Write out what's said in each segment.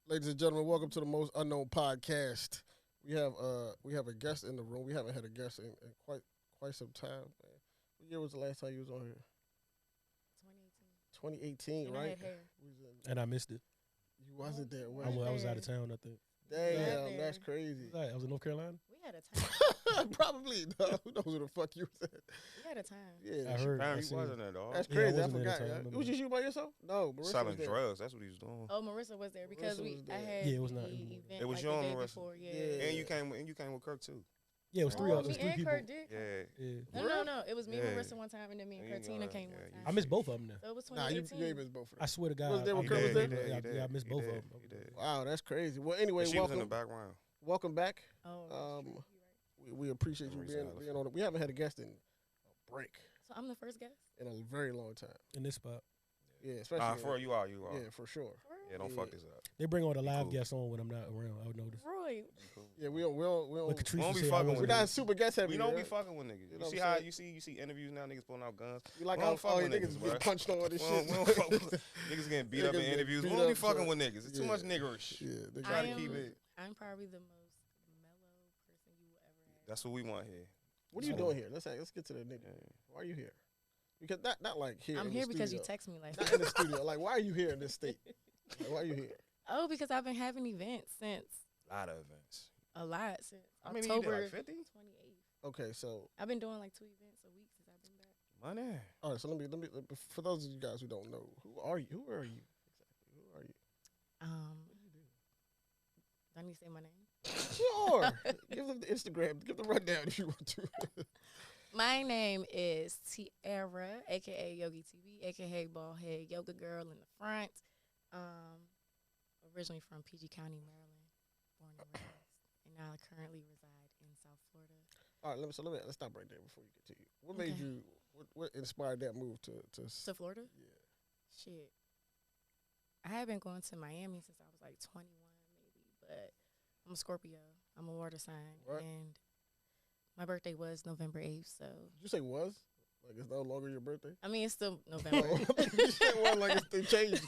Ladies and gentlemen, welcome to the Most Unknown Podcast. We have a guest in the room. We haven't had a guest in quite some time. Man. What year was the last time you was on here? 2018. 2018, And I right? had hair. And I missed it. You wasn't there. I was out of town, I think. Damn, that's crazy. I was in North Carolina. We had a time. Probably. No, who knows who the fuck you was at? We had a time. Yeah, I heard. Apparently he wasn't at all. That's Yeah, I crazy. I wasn't there forgot. at the time, It was just you by yourself? No, Marissa Selling was there. drugs. That's what he was doing. Oh, Marissa was there because Marissa was I there. had Yeah, it was the not- event It was like you the and day Marissa. before. Yeah. Yeah. And you came with Kirk too. Yeah, it was three Oh, of us. me Three and people. Kurt did. Yeah. Yeah. No. It was me Yeah. and Marissa one time, and then me and Yeah, Kurtina you came know, one yeah, time. I missed both of them now. So it was Nah, you 2018. gave us both of I them. swear to God. Was there I- when He Kurt was did, there? he Yeah, did, yeah, I missed he both did, of them. he did. Wow, that's crazy. Well, anyway, But she was in the welcome, background. welcome back. Oh, that's true. Um, You're right. We appreciate you being on it. We haven't had a guest in a break So I'm the first guest. in a very long time. In this spot. Yeah, especially. For you are. Yeah, for sure. For real? Yeah, don't Yeah. fuck this up. They bring all the live Cool. guests on when I'm not around. I would notice. Roy, Yeah, we don't. But Catrice We don't would be say I fucking wasn't with we're there. not super guest heavy. We don't yeah? be fucking with niggas. You know You what see I'm how saying? you see interviews now, niggas pulling out guns. We like We how don't fuck all with niggas niggas, get bruh. punched on this We don't- shit. we don't fuck with- Niggas getting beat up in Niggas get interviews. We beat don't be up, fucking so- with niggas. It's too Yeah. much niggerish. Yeah, they Try to am- keep it. I'm probably the most mellow person you will ever have. That's what we want here. What are you So- doing here? Let's get to the nigga. Why are you here? Because not like here. I'm in here the because you studio. text me like Not in the studio. Like, why are you here in this state? Like, why are you here? Oh, because I've been having events since A lot of events. a lot since How many you did, October like 50? 28th. Okay, so I've been doing like 2 events a week since I've been back. Money. all right. So let me. For those of you guys who don't know, who are you? Who are you exactly? Who are you? Do I need to say my name? Sure. Give them the Instagram. Give the rundown if you want to. My name is Tiara, aka Yogi TV, aka Bald Head Yoga Girl in the front. Originally from PG County, Maryland, born and raised, and now I currently reside in South Florida. All right. Let's stop right there before you get to you. What made Okay. you? What inspired that move to? To Florida? Yeah. Shit. I had been going to Miami since I was like 21, maybe, but I'm a Scorpio. I'm a water sign, Right. and my birthday was November 8th, so Did you say was? Like it's no longer your birthday? I mean it's still November. you said one like they changed.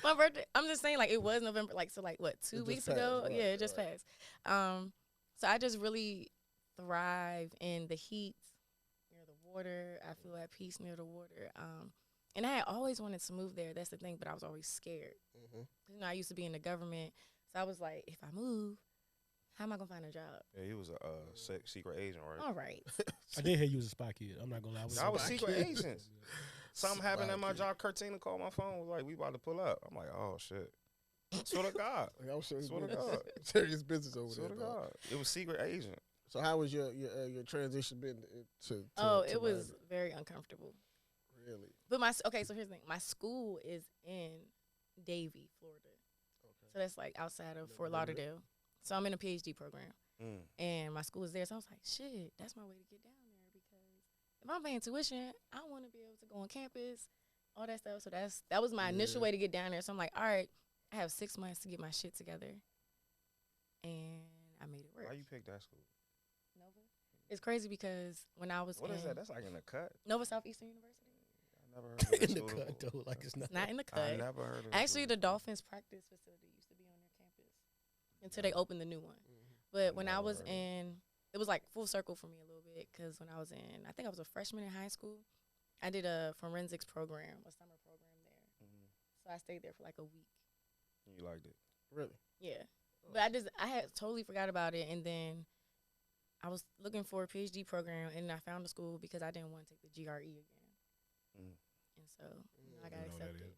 My birthday. I'm just saying, like it was November, like so, like what 2 just weeks passed, ago? right, Yeah, it just right. passed. So I just really thrive in the heat near the water. I feel at peace near the water. And I had always wanted to move there. That's the thing, but I was always scared. Mm-hmm. You know, I used to be in the government, so I was like, if I move, how am I gonna find a job? Yeah, he was a secret agent, right? All right. I did hear you was a spy kid. I'm not gonna lie. I was Spy secret kid. agents. Something happened Spy at my kid. job. Kurtina called my phone. Was like, we about to pull up. I'm like, oh shit. Swear to God. Like, I'm serious Swear to business. God. Serious business over Swear there. to dog. God. It was secret agent. So how was your transition been to Oh, to it was Miami? very uncomfortable. Really? But okay, so here's the thing. My school is in Davie, Florida. Okay. So that's like outside of Never Fort heard of it. Lauderdale. So I'm in a PhD program. Mm. And my school is there. So I was like, shit, that's my way to get down there because if I'm paying tuition, I want to be able to go on campus, all that stuff. So that was my initial Yeah. way to get down there. So I'm like, all right, I have 6 months to get my shit together. And I made it work. Why you picked that school? Nova? It's crazy because when I was What in is that? That's like in the cut. Nova Southeastern University, I never heard of that in the school cut before. though, like it's not. it's not in the I cut. never heard of it. Actually, the Dolphins practice facility used to be on their campus until they opened the new one. Mm-hmm. But when I Never was heard of it. in, it was like full circle for me a little bit because when I was in, I think I was a freshman in high school, I did a forensics program, a summer program there. So I stayed there for like a week. You liked it. Really? Yeah. But I had totally forgot about it. And then I was looking for a PhD program and I found a school because I didn't want to take the GRE again. Mm. And so I got I know what that accepted is.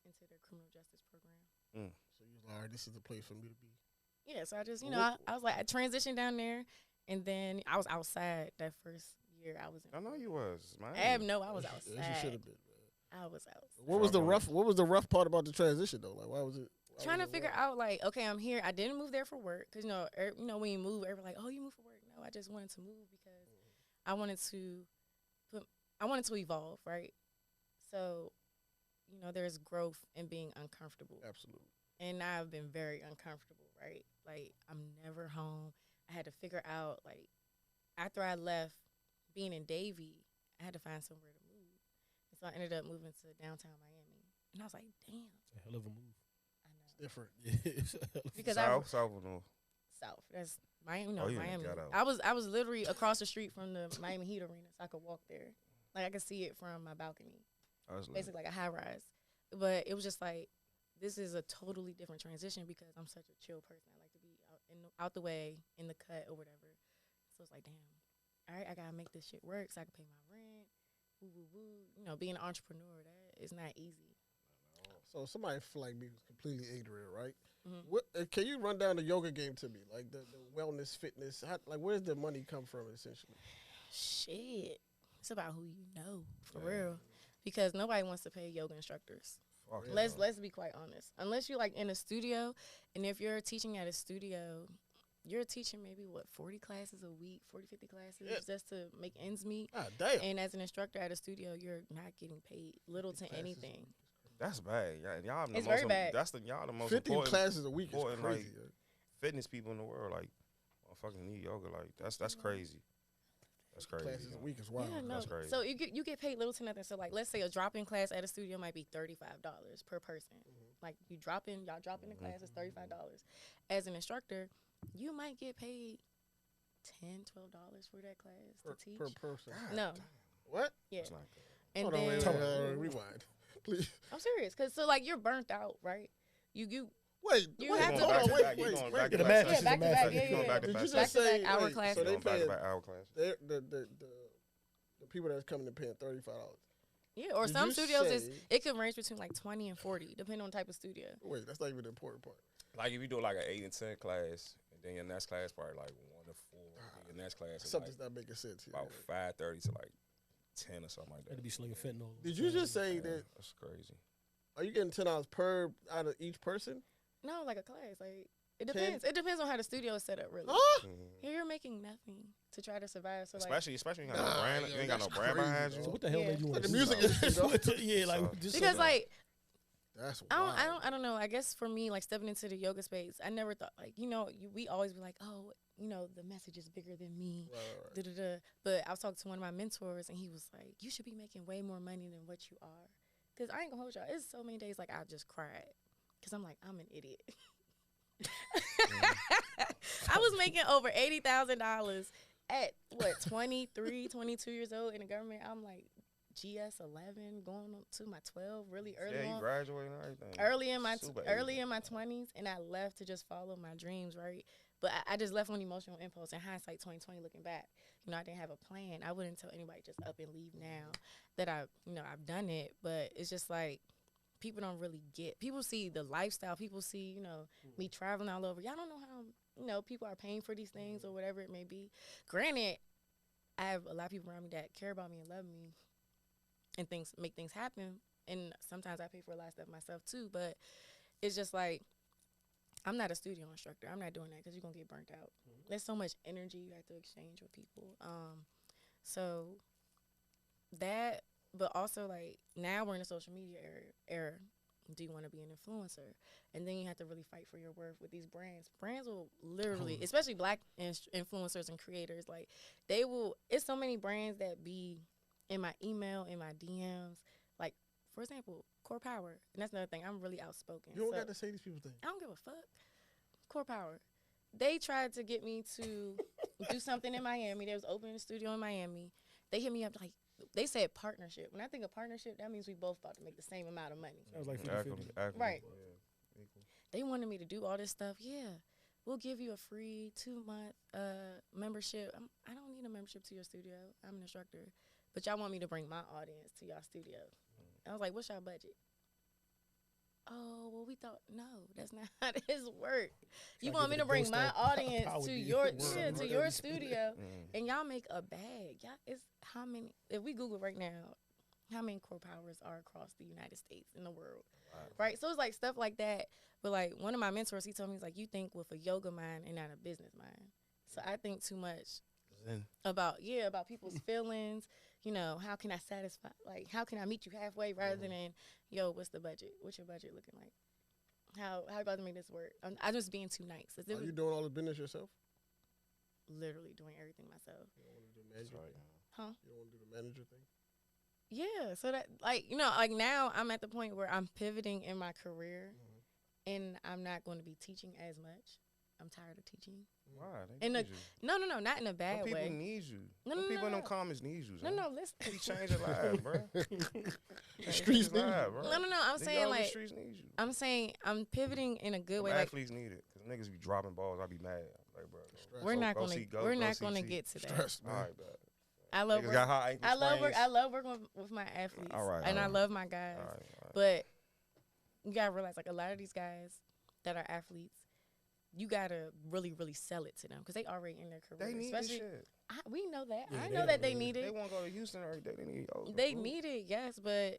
into their criminal justice program. So you was like, all right, this is the place for me to be. Yeah, so I just, you Well, know, I was like, I transitioned down there, and then I was outside that first year I was in. I know you was, man. I have no, I was Yes, you outside. should have been. Man. I was outside. What was the rough part about the transition though? Like, why was it? Trying to figure out, like, okay, I'm here. I didn't move there for work, because, you know, when you move, everyone's like, oh, you moved for work. No, I just wanted to move because I wanted to evolve, right? So, you know, there's growth in being uncomfortable. Absolutely. And I've been very uncomfortable, right? Like, I'm never home. I had to figure out, like, after I left being in Davie, I had to find somewhere to move. And so I ended up moving to downtown Miami. And I was like, damn. It's a hell of a move. I know. Different. because South or North? South. That's Miami. No, Oh, you in the Miami. ghetto. I was literally across the street from the Miami Heat arena, so I could walk there. Like I could see it from my balcony, I was like, basically like a high rise. But it was just like this is a totally different transition because I'm such a chill person. I like to be out the way in the cut or whatever. So it's like, damn, all right, I gotta make this shit work so I can pay my rent. Woo woo woo. You know, being an entrepreneur, that is not easy. So somebody like me who's completely ignorant, right? Mhm. What can you run down the yoga game to me, like the wellness, fitness? Like, where's the money come from, essentially? Shit, it's about who you know for real, because nobody wants to pay yoga instructors. fuck Yeah. yeah. Let's be quite honest. Unless you're like in a studio, and if you're teaching at a studio, you're teaching maybe 40 classes a week, 40, 50 classes just to make ends meet. Ah, damn. And as an instructor at a studio, you're not getting paid little to Classes. anything. That's bad. Y'all the It's most very bad. That's y'all the most 50 important classes a week is important, crazy. like, fitness people in the world. Like, motherfuckers need yoga. Like, that's crazy. That's crazy. Classes a week is wild. Yeah, no. That's crazy. So you get paid little to nothing. So like, let's say a drop-in class at a studio might be $35 per person. Like y'all drop in the class, it's $35. As an instructor, you might get paid $10, $12 for that class to teach. per person. No, What? yeah. That's not good. And Hold on, then wait, rewind, please. I'm serious, cause so like you're burnt out, right? You Wait, You wait, have to- hold on, back, wait. going back to The back match is back a to match. back, You yeah, going yeah. back to Did back you to just back. say hour wait, classes. So they Going back to paying back hour class. the people that's coming to paying $35. Yeah, or Did some you studios say- it can range between like 20 and 40, depending on the type of studio. Wait, that's not even the important part. Like if you do like an 8 and 10 class, and then your next class probably like 1 to 4. Then your next class is Something's like not making sense here. about 5:30 to like 10 or something like that. That'd be slinging fentanyl. Did you just say Yeah, that? that's crazy. Are you getting $10 per out of each person? No, like a class, like it 10? depends. It depends on how the studio is set up, really. Huh? Here you're making nothing to try to survive. So like, Especially you ain't got no Nah, brand. yeah, You ain't got no that's brand crazy, behind dog. you. So what the hell Yeah. made you want Like to the do music that? industry, Yeah, like So- just because like That's I wild. don't know. I guess for me, like stepping into the yoga space, I never thought like we always be like, oh, the message is bigger than me. Right. Da, da, da. But I was talking to one of my mentors, and he was like, you should be making way more money than what you are. Because I ain't gonna hold y'all. It's so many days like I just cried. Because I'm like, I'm an idiot. I was making over $80,000 at, 23, 22 years old in the government. I'm like, GS 11, going up to my 12, really early Yeah, you on. graduating and everything. Early in my Super early Asian. in my 20s, and I left to just follow my dreams, right? But I just left on emotional impulse. In hindsight, 2020, looking back, I didn't have a plan. I wouldn't tell anybody just up and leave now that I've done it. But it's just like people don't really get. People see the lifestyle. People see me traveling all over. Y'all don't know how people are paying for these things or whatever it may be. Granted, I have a lot of people around me that care about me and love me, and make things happen. And sometimes I pay for a lot of stuff myself too. But it's just like, I'm not a studio instructor. I'm not doing that because you're going to get burnt out. There's so much energy you have to exchange with people. So that, but also like now we're in a social media era. Do you want to be an influencer? And then you have to really fight for your worth with these brands. Brands will literally, especially black influencers and creators, like they will, it's so many brands that be in my email, in my DMs. Like, for example, Core Power. And that's another thing. I'm really outspoken. You don't So- got to say these people's things. I don't give a fuck. Core Power. They tried to get me to do something in Miami. They was opening a studio in Miami. They hit me up like, they said partnership. When I think of partnership, that means we both about to make the same amount of money. Sounds like 50-50. Equity, Right. Yeah, equal. They wanted me to do all this stuff. Yeah, we'll give you a free 2-month membership. I don't need a membership to your studio. I'm an instructor. But y'all want me to bring my audience to y'all studio. I was like, what's y'all budget? Oh, well, we thought, no, that's not how this work. You Try want to me give to it a bring my ghost out audience power to deal. your Word. to Word. your studio, Mm. and y'all make a bag. Y'all, it's how many? If we Google right now, how many core powers are across the United States in the world? Wow. Right. So it's like stuff like that. But like one of my mentors, he told me, he's like, you think with a yoga mind and not a business mind. So I think too much Zen. about people's feelings. How can I satisfy? Like, how can I meet you halfway rather than, yo, what's the budget? What's your budget looking like? How about to make this work? I'm just being too nice. It's Are you doing all the business yourself? literally doing everything myself. You don't want to do That's manager right. thing? Huh? You don't want to do the manager thing? Yeah. So that like now I'm at the point where I'm pivoting in my career. and I'm not going to be teaching as much. I'm tired of teaching. Why? They In need a, no, not in a you. bad Them people way. need you. No, Them no, people in no, them comments need you. No, son. no, listen. You changing lives, bro. The streets need lives, you. bro. No, I'm The saying yoga like streets need you. I'm saying I'm pivoting in a good Them way. Like athletes need it, cause niggas be dropping balls. I be mad. I'm like, bro, Stress. we're not go gonna see- go- we're go not see gonna T. get to that. Stress, man. all right, bro. I love Niggas work, got high ankle sprains. I love working with my athletes. All right, and all I right. love my guys. All right. But you gotta realize, like, a lot of these guys that are athletes, you gotta really, really sell it to them because they already in their career. They need this Especially, shit. we know that. Yeah, I they know that they don't need They it. want to go to Houston every day. They need yoga. They fool. need it, yes, but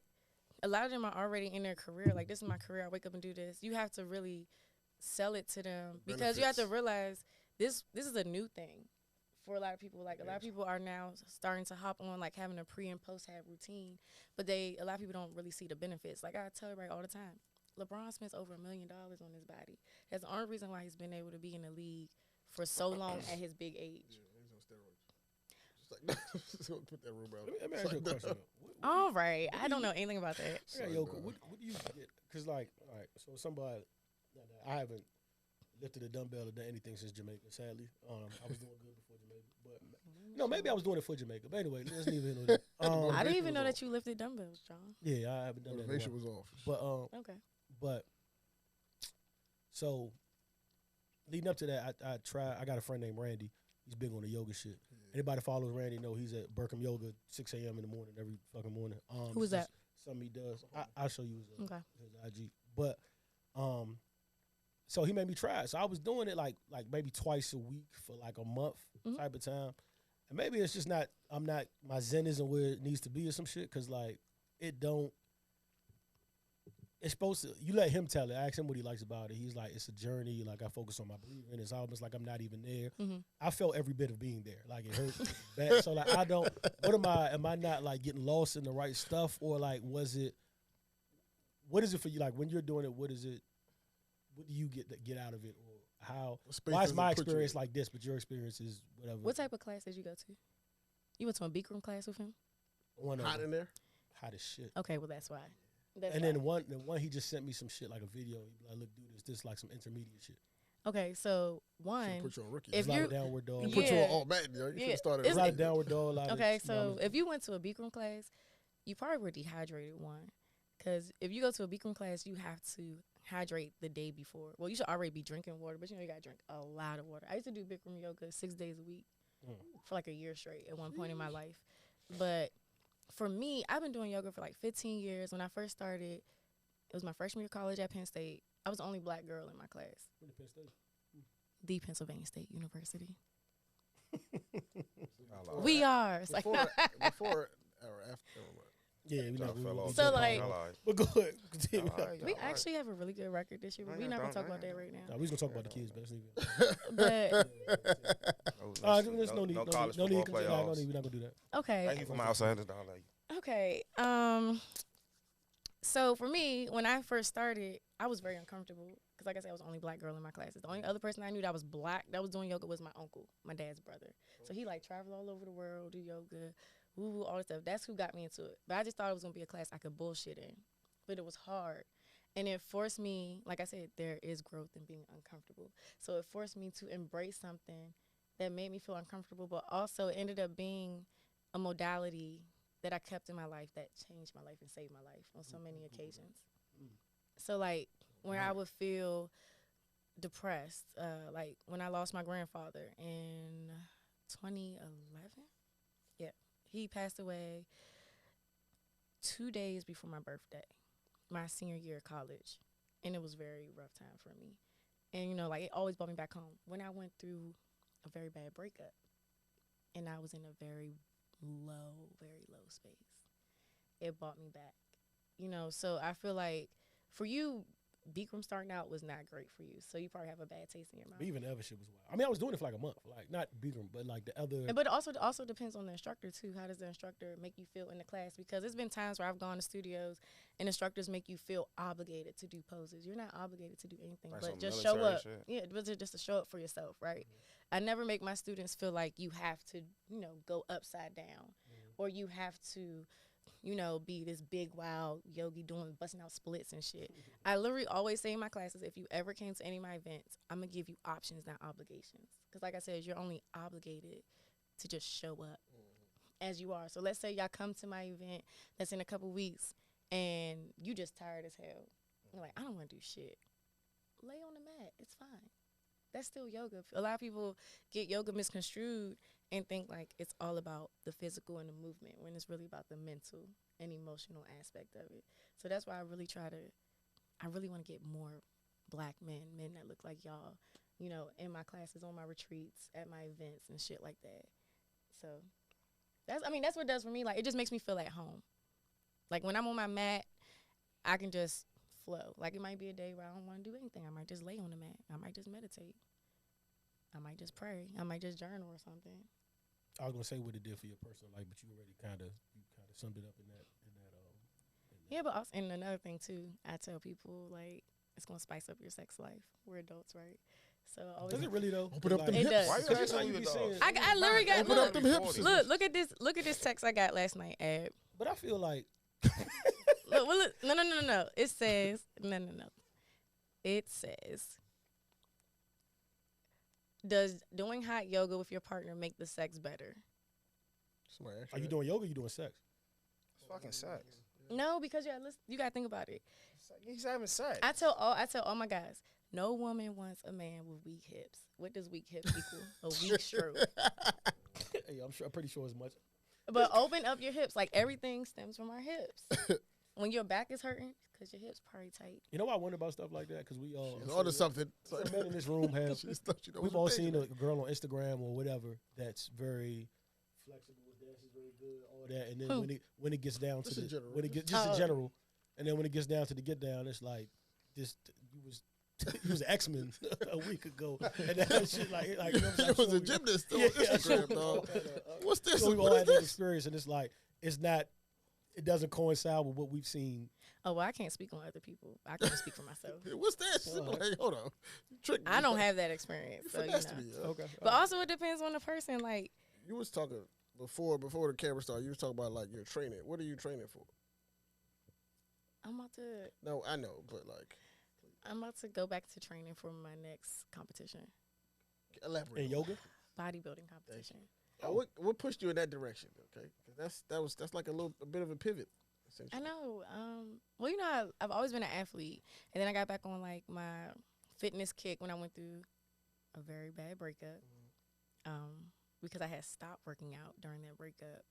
a lot of them are already in their career. Like, this is my career. I wake up and do this. You have to really sell it to them because you have to Benefits. realize this is a new thing for a lot of people. Like, a lot of people are now starting to hop on, like, having a pre and post have routine, but a lot of people don't really see the benefits. Like, I tell everybody all the time, LeBron spends over $1 million on his body. That's the only reason why he's been able to be in the league for so long at his big age. Yeah, he's on steroids. Just like put that rumor out. Let me ask you a question. What, All right, I don't know anything about that. yeah, Sorry, yo, dog. what do you get? Because, like, all right, so somebody, I haven't lifted a dumbbell or done anything since Jamaica, sadly. I was doing good before Jamaica. But, no, maybe I was doing it for Jamaica. But anyway, let's leave it on that. I didn't Motivation even know was that you lifted dumbbells, John. Yeah, I haven't done that in a Motivation while. was off. But, Okay. But so leading up to that, I got a friend named Randy. He's big on the yoga shit. Anybody follows Randy know he's at Burkham Yoga 6 a.m. in the morning every fucking morning. Who is it's that? just Something he does. I'll show you his, Okay. his IG. But so he made me try it. So I was doing it like maybe twice a week for like a month Mhm. type of time. And maybe it's just my zen isn't where it needs to be or some shit. Cause like it's supposed to, you let him tell it. I asked him what he likes about it. He's like, it's a journey. Like, I focus on my breathing. It's almost like I'm not even there. Mhm. I felt every bit of being there. Like, it hurt bad. So, like, am I not, like, getting lost in the right stuff? Or, like, what is it for you? Like, when you're doing it, what do you get out of it? Or how, Space why is doesn't my put you experience in. like this, but your experience is whatever? What type of class did you go to? You went to a Bikram class with him? One of Hot them. in there? Hot as shit. Okay, well, that's why. That's And why. then the one he just sent me some shit, like a video. He be like, look, do this. This like some intermediate shit. Okay, so Should one, put you on rookie. if There's a lot you- of downward dog. Put you Yeah. on all Madden, yo. You should Yeah. have started. There's a lot of rookie. downward dog. A lot of okay, you know, so if you went to a Bikram class, you probably were dehydrated, one. Because if you go to a Bikram class, you have to hydrate the day before. Well, you should already be drinking water, but you know you got to drink a lot of water. I used to do Bikram yoga 6 days a week for like a year straight at one point in my life. But for me, I've been doing yoga for like 15 years. When I first started, it was my freshman year of college at Penn State. I was the only black girl in my class. The Pennsylvania State University. We are. It's like, Before or after. Never mind. Yeah, we Y'all not. fell off. So, jump like- on Y'all it. But go ahead. Continue. All right, we y'all all right. actually have a really good record this year, but we're not going to talk about that right No, now. we was gonna talk about the kids, but let's leave it. But, There's no need. No No college need. No football need. No playoffs. need. We're not gonna do that. okay. Thank you for my outsiders. I like you. Okay. So for me, when I first started, I was very uncomfortable because, like I said, I was the only black girl in my classes. The only other person I knew that was black that was doing yoga was my uncle, my dad's brother. So he like traveled all over the world, do yoga, woo, all this stuff. That's who got me into it. But I just thought it was gonna be a class I could bullshit in. But it was hard, and it forced me. Like I said, there is growth in being uncomfortable. So it forced me to embrace something that made me feel uncomfortable, but also it ended up being a modality that I kept in my life that changed my life and saved my life on so many occasions. So like when I would feel depressed, like when I lost my grandfather in 2011, yeah, he passed away 2 days before my birthday, my senior year of college, and it was a very rough time for me. And you know, like it always brought me back home. When I went through a very bad breakup, and I was in a very low space, it brought me back. You know, so I feel like for you, Bikram starting out was not great for you. So you probably have a bad taste in your mouth. But even the other shit was wild. I mean, I was doing it for like a month, like not Bikram, but like the other. But it also depends on the instructor too. How does the instructor make you feel in the class? Because there's been times where I've gone to studios and instructors make you feel obligated to do poses. You're not obligated to do anything, Like but some just show military up. shit. Yeah, but just to show up for yourself, right? I never make my students feel like you have to, go upside down, or you have to be this big wild yogi busting out splits and shit. I literally always say in my classes, if you ever came to any of my events, I'm gonna give you options, not obligations. Because like I said, you're only obligated to just show up as you are. So let's say y'all come to my event that's in a couple weeks and you just tired as hell. You're like, I don't want to do shit. Lay on the mat. It's fine. That's still yoga. A lot of people get yoga misconstrued and think like it's all about the physical and the movement when it's really about the mental and emotional aspect of it. So that's why I really want to get more black men that look like y'all, in my classes, on my retreats, at my events and shit like that. So that's what it does for me. Like, it just makes me feel at home. Like, when I'm on my mat, I can just flow. Like, it might be a day where I don't want to do anything. I might just lay on the mat. I might just meditate. I might just pray. I might just journal or something. I was gonna say what it did for your personal life, but you already kind of summed it up in that. Yeah, but also, and another thing too, I tell people like it's gonna spice up your sex life. We're adults, right? So always. Does it really though? Open up them It hips. does. Why you acting like you a dog? I literally got Open up them hips. Look at this text I got last night, Ab. But I feel like Look, no. It says no. It says, does doing hot yoga with your partner make the sex better? are you doing yoga? Or you doing sex? It's fucking sex. No, because you gotta think about it. He's having sex. I tell all my guys, no woman wants a man with weak hips. What does weak hips equal? A weak stroke. Hey, I'm pretty sure as much. But open up your hips. Like, everything stems from our hips. When your back is hurting, because your hips probably tight. You know why I wonder about stuff like that? Because we all She's onto something. some men in this room have. She thought she knows We've what all they seen do. a girl on Instagram or whatever that's very flexible, dances very good, all that, and then Who? when it gets down Just to in the general. when it gets just in Oh. general, and then when it gets down to the get down, it's like this. You was X-Men a week ago, and that shit like you know what I'm saying? It was So a we- gymnast on yeah, Instagram, so dog. we all What's this? So we've What all is had that this? experience, and it's like it's not. It doesn't coincide with what we've seen. Oh, well, I can't speak on other people. I can speak for myself. What's this? Like, hold on. You tricked me. I don't have that experience. You So, finessed me. Okay, But also, it depends on the person. Like, You was talking before the camera started. You was talking about like your training. What are you training for? I'm about to No, I know, but like go back to training for my next competition, elaborate. in yoga. bodybuilding competition. What pushed you in that direction? Okay, 'cause that's like a bit of a pivot. I Essentially. know. Well, I've always been an athlete, and then I got back on like my fitness kick when I went through a very bad breakup. Because I had stopped working out during that breakup.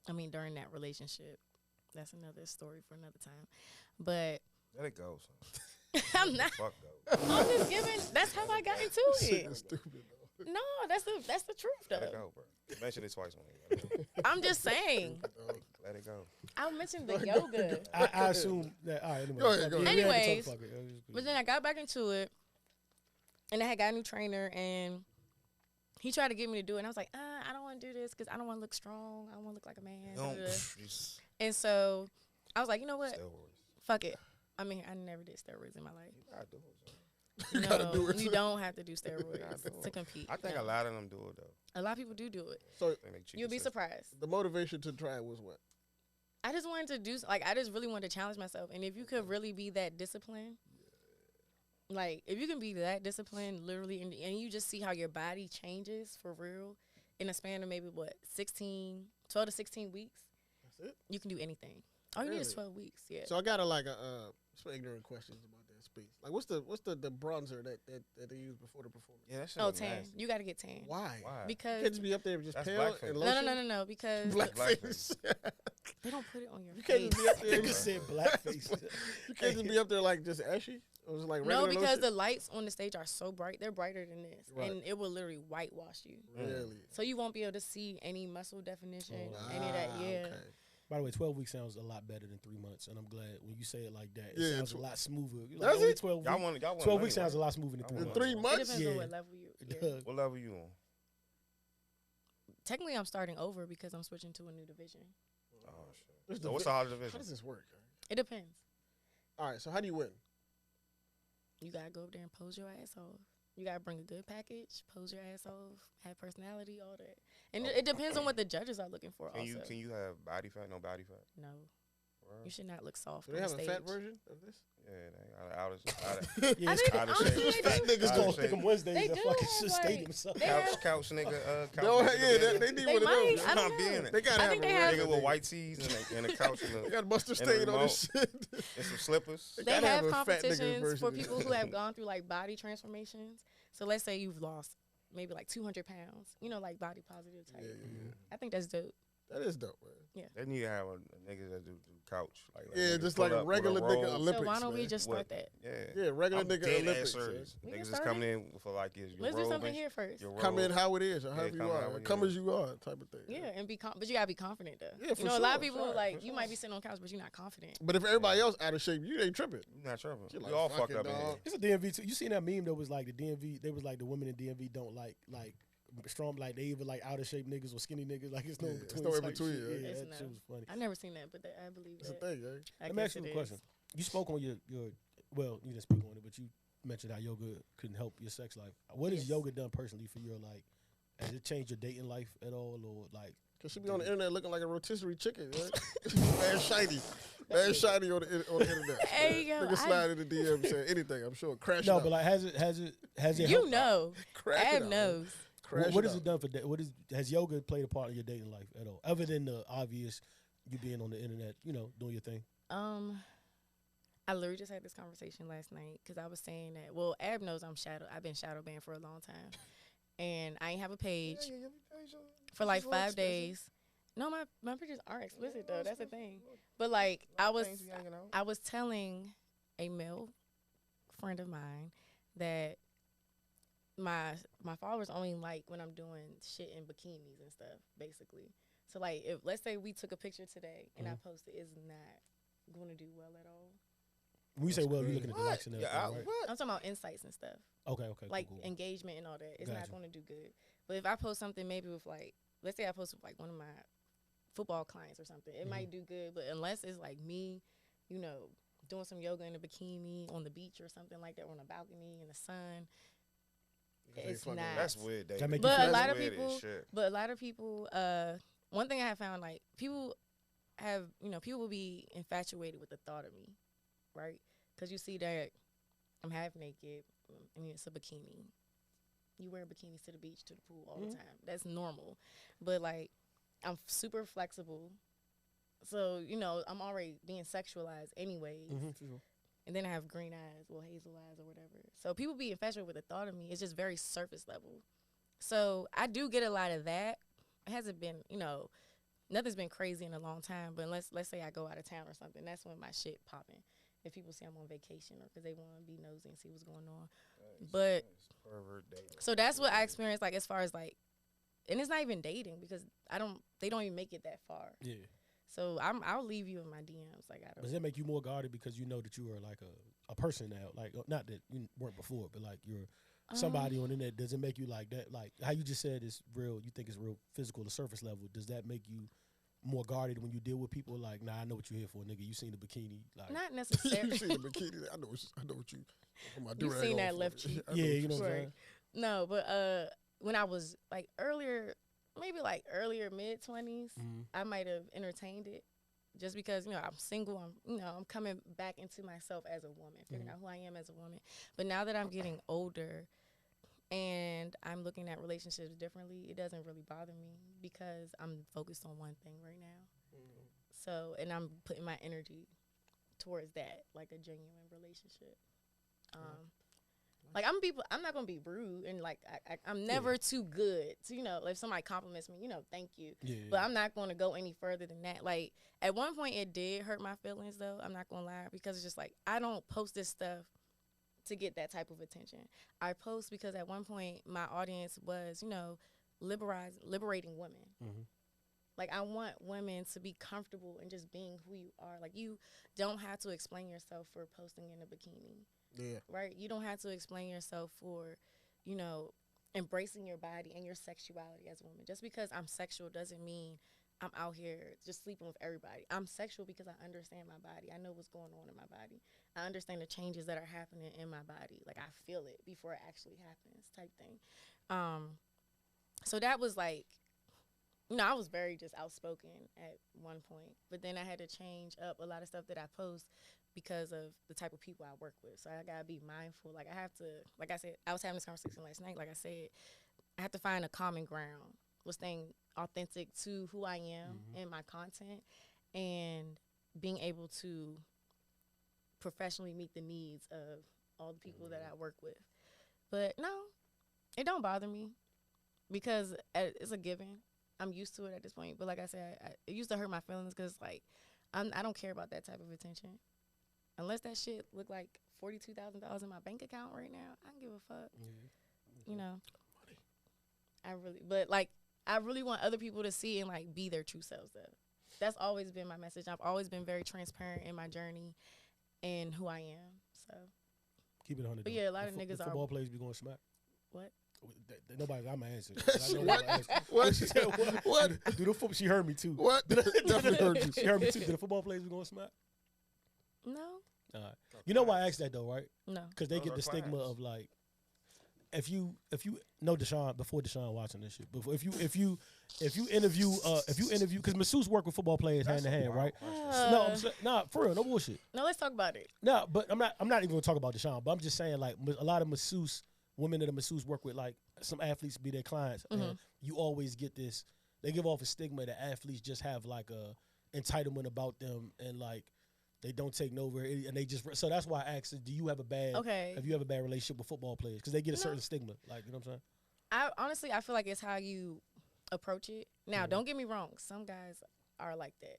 During that relationship. That's another story for another time. But Let it go, son. I'm not. Fuck though. I'm just giving. That's how I got into Shit it. is stupid. Though. No, that's the truth Let it though. go, bro. You mentioned it twice on here. I'm just saying. Let it go. I mentioned the yoga. I assume that. All right, anyway. Go ahead, go ahead. Yeah, we had to talk Anyways, fuck it. But then I got back into it, and I had got a new trainer, and he tried to get me to do it. And I was like, I don't want to do this because I don't want to look strong. I don't want to look like a man. Don't. Da-da-da. And so I was like, you know what? Steroids. Fuck it. I never did steroids in my life. You gotta do it, son. You gotta do it. You don't have to do gotta steroids do it. to compete. I think No. a lot of them do it though. A lot of people do it. So They make cheap You'll be decisions. surprised. the motivation to try was what? I just wanted to do, I just really wanted to challenge myself. And if you could really be that disciplined, like, if you can be that disciplined, literally, and you just see how your body changes for real in a span of maybe, 12 to 16 weeks, That's it. you can do anything. All you need is Really? 12 weeks, yeah. So I got some ignorant questions about that space. Like, what's the bronzer that they use before the performance? Yeah, that shit Oh, look tan. nasty. You got to get tan. Why? Why? You Because, can't just be up there just That's pale blackface. and no, lotion. no, because Blackface. they don't put it on your You can't face. just be up there. Nigga said blackface. You can't just be up there like just ashy. Or just like No, regular because the lotion? lights on the stage are so bright. They're brighter than this. Right. And it will literally whitewash you. Really. So you won't be able to see any muscle definition, Oh, any of that. Yeah. Okay. By the way, 12 weeks sounds a lot better than 3 months, and I'm glad when you say it like that. It Yeah, sounds a lot smoother. You're Does only it? 12 Y'all weeks. want 12 weeks sounds a lot smoother than I 3 want months. 3 It months? depends Yeah. on what level you. It Yeah. does. What level you on? Technically, I'm starting over because I'm switching to a new division. Oh shit. This So what's the hardest How division? does this work? It depends. All right, so how do you win? You gotta go up there and pose your ass off. You gotta bring a good package, pose your ass off, have personality, all that. And it depends on what the judges are looking for. Can also, you have body fat? No body fat. no, Word? you should not look soft. Do they on have stage. a fat version of this? Yeah, they out of Yeah, I it's think out of honestly, shape. they fat do. niggas Out gonna of think them shape. Wednesdays They and do fucking have, sustain like- themselves. they have- couch nigga. They Couch don't nigga have, yeah, business. they need They one of might. those. I man. don't Not being know. it. They gotta I have think a they red- have- Nigga with white tees and a couch They got Buster and a Stain on remote. this shit. and some slippers. They gotta have have a fat nigga competitions version for of people this. who have gone through like body transformations. So let's say you've lost maybe like 200 pounds. You know, like body positive type. Yeah. I think that's dope. That is dope, man. They need to have a nigga that do couch. Like Yeah, niggas just pull like a up with regular nigga robe. Olympics. So why don't we man. just start that? Yeah. Yeah, regular I'm nigga dead Olympics. ass man. serious. We can Niggas is start coming it. in for like your Let's do robe something and here first. your Come in robe. how it is or however you come are. however, Come yeah. as you are type of thing. Yeah, and but you gotta be confident though. Yeah, you for know, a lot of sure, people sure, like for you sure. might be sitting on couch, but you're not confident. But if everybody else out of shape, you ain't tripping. You not tripping. She We like, all fuck fucked it, up in dog. here. It's a DMV too. You seen that meme that was like the DMV? They was like the women in DMV don't like strong, like they either like out of shape niggas or skinny niggas. Like it's no Yeah, in it's between. no in type between, shit. yeah. Yeah, It's that no. shit was funny. I never seen that, but I believe It's a that. thing, eh? I Let me guess ask you it a is. question. You spoke on your well, you didn't speak on it, but you mentioned how yoga couldn't help your sex life. What has Yes. yoga done personally for your like? Has it changed your dating life at all, or like? Cause she be on the internet looking like a rotisserie chicken, right? Mad shiny. Mad shiny on the internet. Hey, man. yo, Nigga slide in the DM saying anything, I'm sure. Crash No, it but out. like has it? You helped- know, Crash it Ab out, man. knows. Crash What it has out. it done for has yoga played a part of your dating life at all, other than the obvious you being on the internet, doing your thing? I literally just had this conversation last night because I was saying that. Well, Ab knows I've been shadow banned for a long time, and I ain't have a page for like 5 days. No, my pictures aren't explicit though. That's the thing. But like I was telling a male friend of mine that my followers only like when I'm doing shit in bikinis and stuff, basically. So like if let's say we took a picture today and I posted, it's not going to do well at all. When you say, well, you're looking at the What? likes and Yeah, everything, right? what? I'm talking about insights and stuff, Okay, like cool. engagement and all that. It's not Gotcha. going to do good. But if I post something maybe with like, let's say I post with like one of my football clients or something, it might do good. But unless it's like me, doing some yoga in a bikini on the beach or something like that, or on a balcony in the sun, it's not. That's weird, David. That make you But feel a lot that of weird as people, shit. but a lot of people, one thing I have found, like people will be infatuated with the thought of me, right? Because you see that I'm half naked and it's a bikini. You wear bikinis to the beach, to the pool all the time. That's normal. But like, I'm super flexible. So, I'm already being sexualized anyways. For sure. And then I have green eyes, well, hazel eyes or whatever. So people be infatuated with the thought of me. It's just very surface level. So I do get a lot of that. It hasn't been, nothing's been crazy in a long time. But let's say I go out of town or something. That's when my shit popping. If people say I'm on vacation or because they want to be nosy and see what's going on. But so that's what I experienced, like as far as like, and it's not even dating because they don't even make it that far. Yeah. So I'll leave you in my DMs. Like Does that make you more guarded because you know that you are like a person now? Like not that you weren't before, but like you're somebody on the internet. Does it make you like that? Like how you just said it's real. You think it's real physical, the surface level. Does that make you more guarded when you deal with people? Like, nah, I know what you're here for, nigga. You seen the bikini, like Not necessarily. You seen the bikini? I know what you. put my You do-rag seen on that for. left cheek. I know yeah, what you know what I'm Right. saying. No, but when I was like earlier, maybe like earlier mid 20s, I might have entertained it, just because I'm single. I'm coming back into myself as a woman, figuring out who I am as a woman. But now that I'm getting older, and I'm looking at relationships differently, it doesn't really bother me because I'm focused on one thing right now. So, and I'm putting my energy towards that, like a genuine relationship. Like I'm not gonna be rude, and like I'm never too good to, like if somebody compliments me, thank you. Yeah. But I'm not gonna go any further than that. Like at one point it did hurt my feelings though. I'm not gonna lie, because it's just like I don't post this stuff to get that type of attention. I post because at one point my audience was, liberating women. Like I want women to be comfortable in just being who you are. Like you don't have to explain yourself for posting in a bikini. Yeah. Right? You don't have to explain yourself for, embracing your body and your sexuality as a woman. Just because I'm sexual doesn't mean I'm out here just sleeping with everybody. I'm sexual because I understand my body. I know what's going on in my body. I understand the changes that are happening in my body. Like I feel it before it actually happens, type thing. So that was like, I was very just outspoken at one point, but then I had to change up a lot of stuff that I post because of the type of people I work with. So I gotta be mindful. Like I have to, like I said, I was having this conversation last night. Like I said, I have to find a common ground with staying authentic to who I am in my content and being able to professionally meet the needs of all the people that I work with. But no, it don't bother me because it's a given. I'm used to it at this point. But like I said, it used to hurt my feelings because like I don't care about that type of attention. Unless that shit look like $42,000 in my bank account right now, I don't give a fuck. You know, I really want other people to see and like be their true selves though. That's always been my message. I've always been very transparent in my journey and who I am. So keep it 100. But yeah, a lot of niggas are. Football players be going smack. What? Nobody, I'm answering. What? She said, what? She heard me too. What? Definitely heard you. She heard me too. Do the football players be going smack? No. All right. You know why I asked that though, right? No. Because they get the stigma of like, if you know Deshaun before Deshaun watching this shit, before if you interview because masseuse work with football players hand in hand, right? For real, no bullshit. No, let's talk about it. No, but I'm not even gonna talk about Deshaun, but I'm just saying like a lot of masseuse women that the masseuse work with, like some athletes be their clients, and you always get this. They give off a stigma that athletes just have like a entitlement about them and like. They don't take no over, and they just so that's why I asked, do you have a bad have you have a bad relationship with football players because they get a certain stigma, like you know what I'm saying? I feel like it's how you approach it. Now, don't get me wrong, some guys are like that,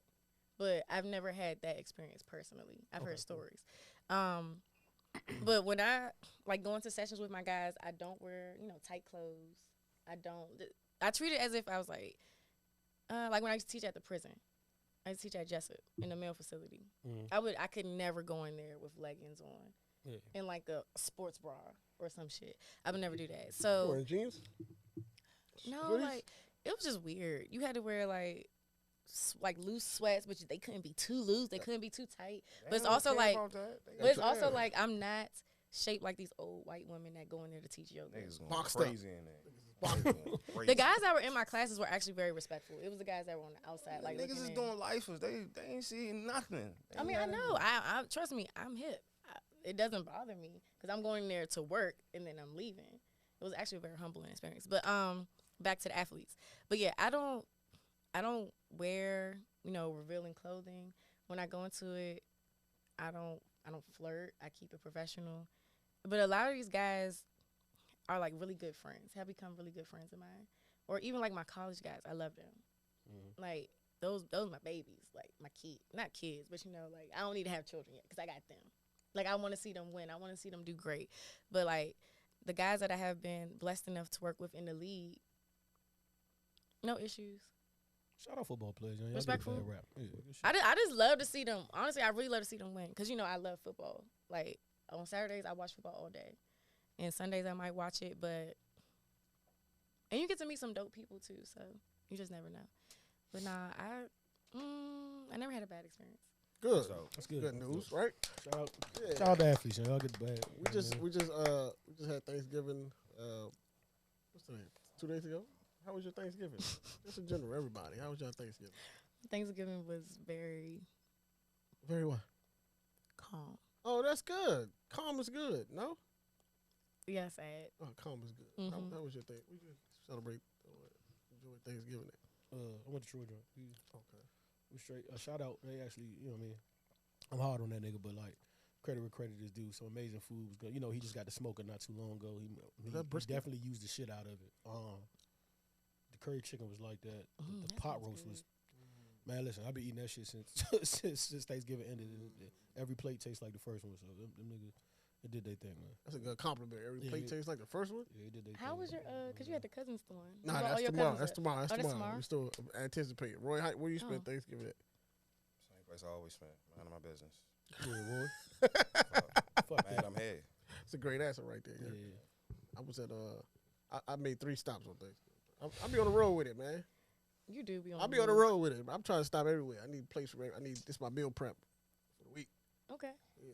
but I've never had that experience personally. I've heard stories, but when I like go into sessions with my guys, I don't wear tight clothes. I treat it as if I was like when I used to teach at the prison. I used to teach at Jessup in the male facility. I could never go in there with leggings on and like a sports bra or some shit. I would never do that. So wearing jeans? No, like it was just weird. You had to wear like loose sweats, but they couldn't be too loose. They couldn't be too tight. But it's also like, I'm not shaped like these old white women that go in there to teach yoga. Niggas going crazy in there. The guys that were in my classes were actually very respectful. It was the guys that were on the outside, like niggas is doing lifers. They ain't seeing nothing. I mean, I know. I trust me. I'm hip. It doesn't bother me because I'm going there to work and then I'm leaving. It was actually a very humbling experience. But back to the athletes. But yeah, I don't wear revealing clothing when I go into it. I don't flirt. I keep it professional. But a lot of these guys are like really good friends, have become really good friends of mine. Or even like my college guys, I love them. Like those my babies, like my not kids, but like I don't need to have children yet because I got them. Like I want to see them win. I want to see them do great. But like the guys that I have been blessed enough to work with in the league, no issues. Shout out football players. Y'all respectful. Get a bad rap. Yeah, I just love to see them. Honestly, I really love to see them win because I love football. Like on Saturdays, I watch football all day. And Sundays I might watch it, and you get to meet some dope people too, so you just never know. But nah, I never had a bad experience. Good. That's good. Good news, right? Shout out to athletes, y'all get the bad. We just had Thanksgiving. What's today? 2 days ago. How was your Thanksgiving? Just in general, everybody. How was your Thanksgiving? Thanksgiving was very what? Calm. Oh, that's good. Calm is good. No. Yeah, sad. Oh, calm is good. How was your thing? We just celebrate, enjoy Thanksgiving. I went to Troy. Okay. We straight. Shout out. They actually, you know what I mean? I'm hard on that nigga, but like, credit where credit is due. Some amazing food was good. He just got the smoker not too long ago. He definitely used the shit out of it. The curry chicken was like that. The pot roast was. Man, listen, I've been eating that shit since Thanksgiving ended. Every plate tastes like the first one. So them niggas. It did their thing, man. That's a good compliment. Every plate tastes like the first one? Yeah, it did their thing. How was your, because you had the cousins one. Nah, that's tomorrow. That's tomorrow. That's tomorrow. We still anticipate. Roy, where you spend Thanksgiving at? Same place I always spend. Mind my business. Yeah, Roy. Fuck, man, I'm here. It's a great answer right there. Yeah. I was at, I made 3 stops on Thanksgiving. I'll be on the road with it, man. You do be on I'll be on the road with it. I'm trying to stop everywhere. I need a place for this is my meal prep for the week. Okay. Yeah,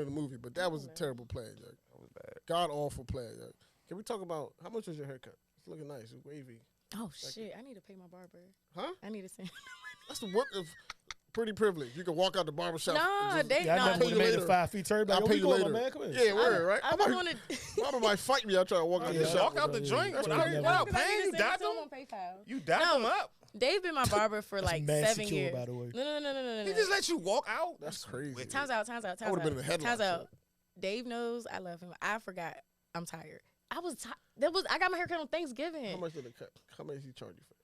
in the movie, but that was a terrible plan, yo. That was bad. God awful plan, yo. Can we talk about how much was your haircut? It's looking nice. It's wavy. Oh shit! I need to pay my barber. Huh? I need to send. That's the what if Pretty privileged. You can walk out the barbershop. Nah, and just- they Yeah, I nah. never would have made later. the 5 feet turn. Like, I'll yo, pay we you going, later. my man? Come in. Yeah, word, right? I was going to. Mama might fight me. I try to walk out the Yeah. shop. Walk out the joint That's without what without never- Because I paying. need You to send it dap to him him. on PayPal. You dap No. him up. Dave been my barber for like mad 7 secure, years. by the way. No. He just let you walk out. That's crazy. wicked. Time's out. I would've been in a headlock, Time's out. too. Dave knows I love him. I forgot. I'm tired. I got my haircut on Thanksgiving. How much did it cut? How much did he charge you for?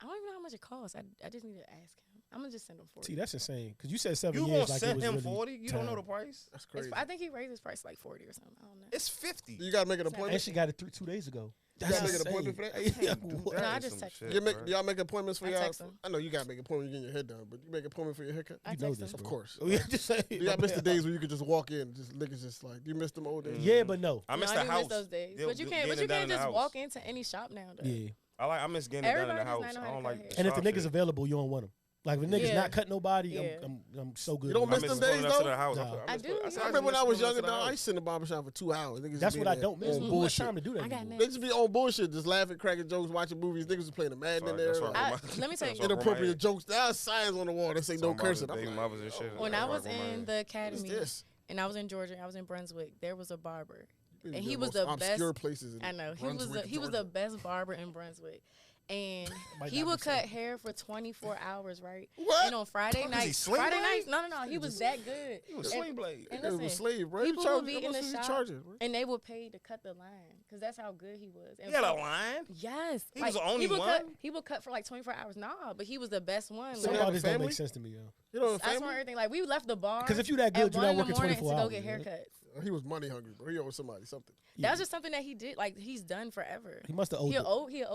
I don't even know how much it costs. I just need to ask him. I'm gonna just send him 40. See, that's insane. Because you said 7 You years gonna like it send was him really 40? You don't know time. the price? That's crazy. I think he raised his price like 40 or something. I don't know. It's 50. You gotta make an And appointment. And she got it 2 days ago. You gotta That's make an appointment for that. insane. Yeah, Dude, what? that No, I is just some text shit, You make bruh. y'all make appointments for I y'all. text him. I know you gotta make appointments. You getting your hair done, but you make an appointment for your haircut. I You know text this, him. Of bro. course. Oh, yeah, just say Do y'all miss the days where you could just walk in, just niggas just like you miss them old days? Yeah, but no. I miss no, the I do house. miss those days. They'll- But you they'll can't. get But you it done can't in the just house. walk into any shop now. Though. Yeah. I miss getting it done in Everybody the does house. not know I how don't to like cut the And if the shop nigga's shit. available, you don't want him. Like, if the nigga's Yeah. not cutting nobody, Yeah. I'm so good. You don't with miss it. them pulling days, up to though? the house. Nah. I do. I Yeah. remember when I was pulling up younger, to the dog, I house. used to sit in the barbershop for 2 hours. Niggas just That's be what I there don't miss. on Who bullshit. got time to do that I got anymore? next. They just be on bullshit, just laughing, cracking jokes, watching movies. Niggas was playing a Madden in there. That's like, why- Let me tell That's you. why- inappropriate jokes. There's signs on the wall that say no Talking about cursing. the I'm baby like, mothers and shit. oh, When That's I why was my in man- the what is academy this? and I was in Georgia, I was in Brunswick. There was a barber. These And are he the was most the obscure best- places in I know Brunswick, he was the Georgia. best barber in Brunswick, and Might he not would be cut so. hair for 24 hours, right? What? And on Friday Fuck, is he nights, Sling Friday Blade? nights, no, he was that good. He was And- Sling Blade. and He was a listen, slave, bro. people He would be charged- in how the much was he shop, charging, bro? and they would pay to cut the line because that's how good he was. And He had a for- line. Yes, He was the only he would Cut, one? he would cut for like 24 hours. Nah, but he was the best one. So Some you Like, have about a this don't family? make sense to me, yo. You know, I swear family? everything. Like we left the bar. Because if you that good, at you're 1 not in the working morning 24 to go hours. get man. haircuts. He was money hungry, bro. He owed somebody something. That was just something that he did. Like he's done forever. He must have owed He it. an old head.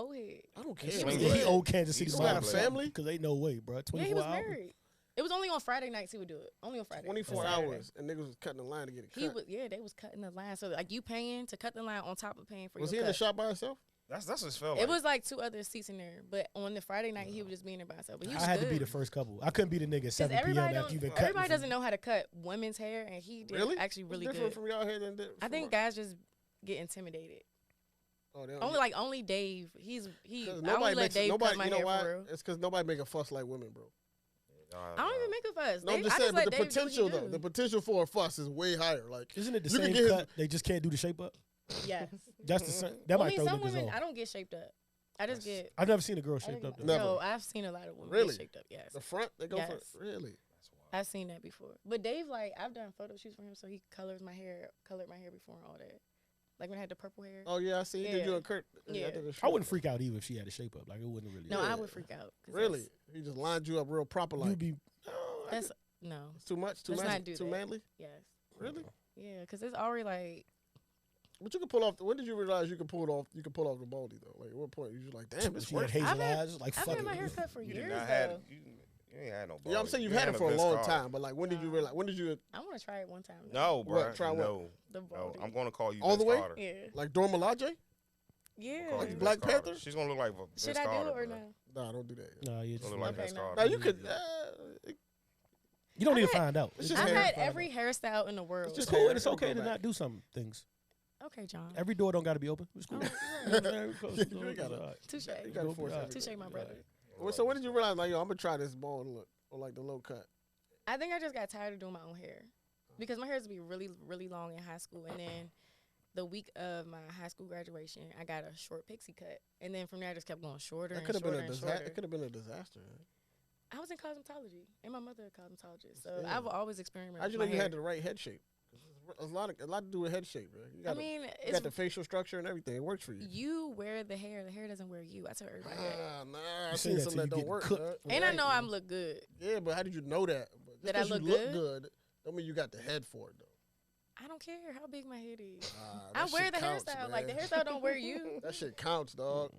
I don't care. Swing man. He owed Kansas City He still got a Mall family? because ain't no way, bro. 24 Yeah, he was hours. married. It was only on Friday nights he would do it. Only on Friday. 24 and Saturday. hours, and niggas was cutting the line to get it He cut. was they was cutting the line. So like you paying to cut the line on top of paying for Was he your in the cut. shop by himself? That's what it felt It like. was like 2 other seats in there, but on the Friday night he would just be in there by himself. But he was I had good. to be the first couple. I couldn't be the nigga at 'Cause 7 p.m. everybody after you've been don't. cutting. Everybody for- doesn't know how to cut women's hair, and he did Really? actually really It's different good. from y'all hair than I think guys just get intimidated. Oh, they don't Only Dave. He. I only nobody let makes Dave nobody. cut my You know hair why? for real. It's because nobody make a fuss like women, bro. I don't even make a fuss. No, I'm Dave- just I saying, but let the Dave do what he potential do. though, the potential for a fuss is way higher. Like, Isn't it the You can same get his- cut? They just can't do the shape up. Yes. That's the same. That I might mean, throw some niggas women. off. I don't get shaped up. I just get. I've never seen a girl I shaped think- up. though. Never. No, I've seen a lot of women Really? get shaped up. Yes, the front, they go Yes. for really. I've seen that before. But Dave, like, I've done photo shoots for him, so he colored my hair before and all that. Like when I had the purple hair. Oh yeah, I see. Did you Yeah. and Kurt? Yeah. I wouldn't freak out either if she had a shape up. Like it wouldn't really. No, Yeah. I would freak out. 'Cause Really? He just lined you up real proper, like You'd be. That's no. it's too much, too Let's much, not do too that. manly. Yes. Really? Yeah, because it's already like. But you can pull off. When did you realize you could pull it off? You could pull off the baldy though. Like at what point you just like, damn, this She had works. hazel I've had- eyes. Like I've fuck had my it. hair cut for You did years not have. though. You ain't had no. Yeah, I'm balls. saying you've You had it for a good long scar. time, but like when did you Nah. realize? When did you I want to try it one time. though. No, What? bro. Try what? No. The No, baldy. I'm gonna call you All the Vince way? Carter. Yeah. like Dora Milaje? Yeah. Call you Like Vince Black Carter. Panther? She's gonna look like Vince Should I do Carter, it or bro. no? Nah, don't do that. Nah, you She's just. gonna look like Okay, Vince no. Carter. Now you could. You don't need to I've had- find out. It's just I've hair. had every hairstyle in the world. It's It's just cool hair. and it's It'll okay grow to back. not do some things. Okay, John. Every door don't got to be open. It's cool. You gotta- Touche. You gotta force Alright. everything. Touche, my brother. Well, so when did you realize like yo, I'm gonna try this bald look or like the low cut? I think I just got tired of doing my own hair because my hair used to be really, really long in high school, and then the week of my high school graduation, I got a short pixie cut, and then from there I just kept going shorter That and could have been shorter a and disaster. shorter. It could have been a disaster. I was in cosmetology, and my mother a cosmetologist, so Yeah. I've always experimented. How'd you with know my you had hair. the right head shape? 'Cause there's a lot to do with head shape, man. You I got, mean, you it's got the facial structure and everything. It works for you. you wear the hair doesn't wear you. I tell everybody that. Nah, You I say seen that some till that you don't get work. cooked. dog. And I Right. know I'm look good. Yeah, but how did you know that? But just That I 'cause you look look good? good, don't mean you got the head for it though. I don't care how big my head is. Nah, I that wear shit the counts, hairstyle. Like the man. hairstyle don't wear you. That shit counts, dog.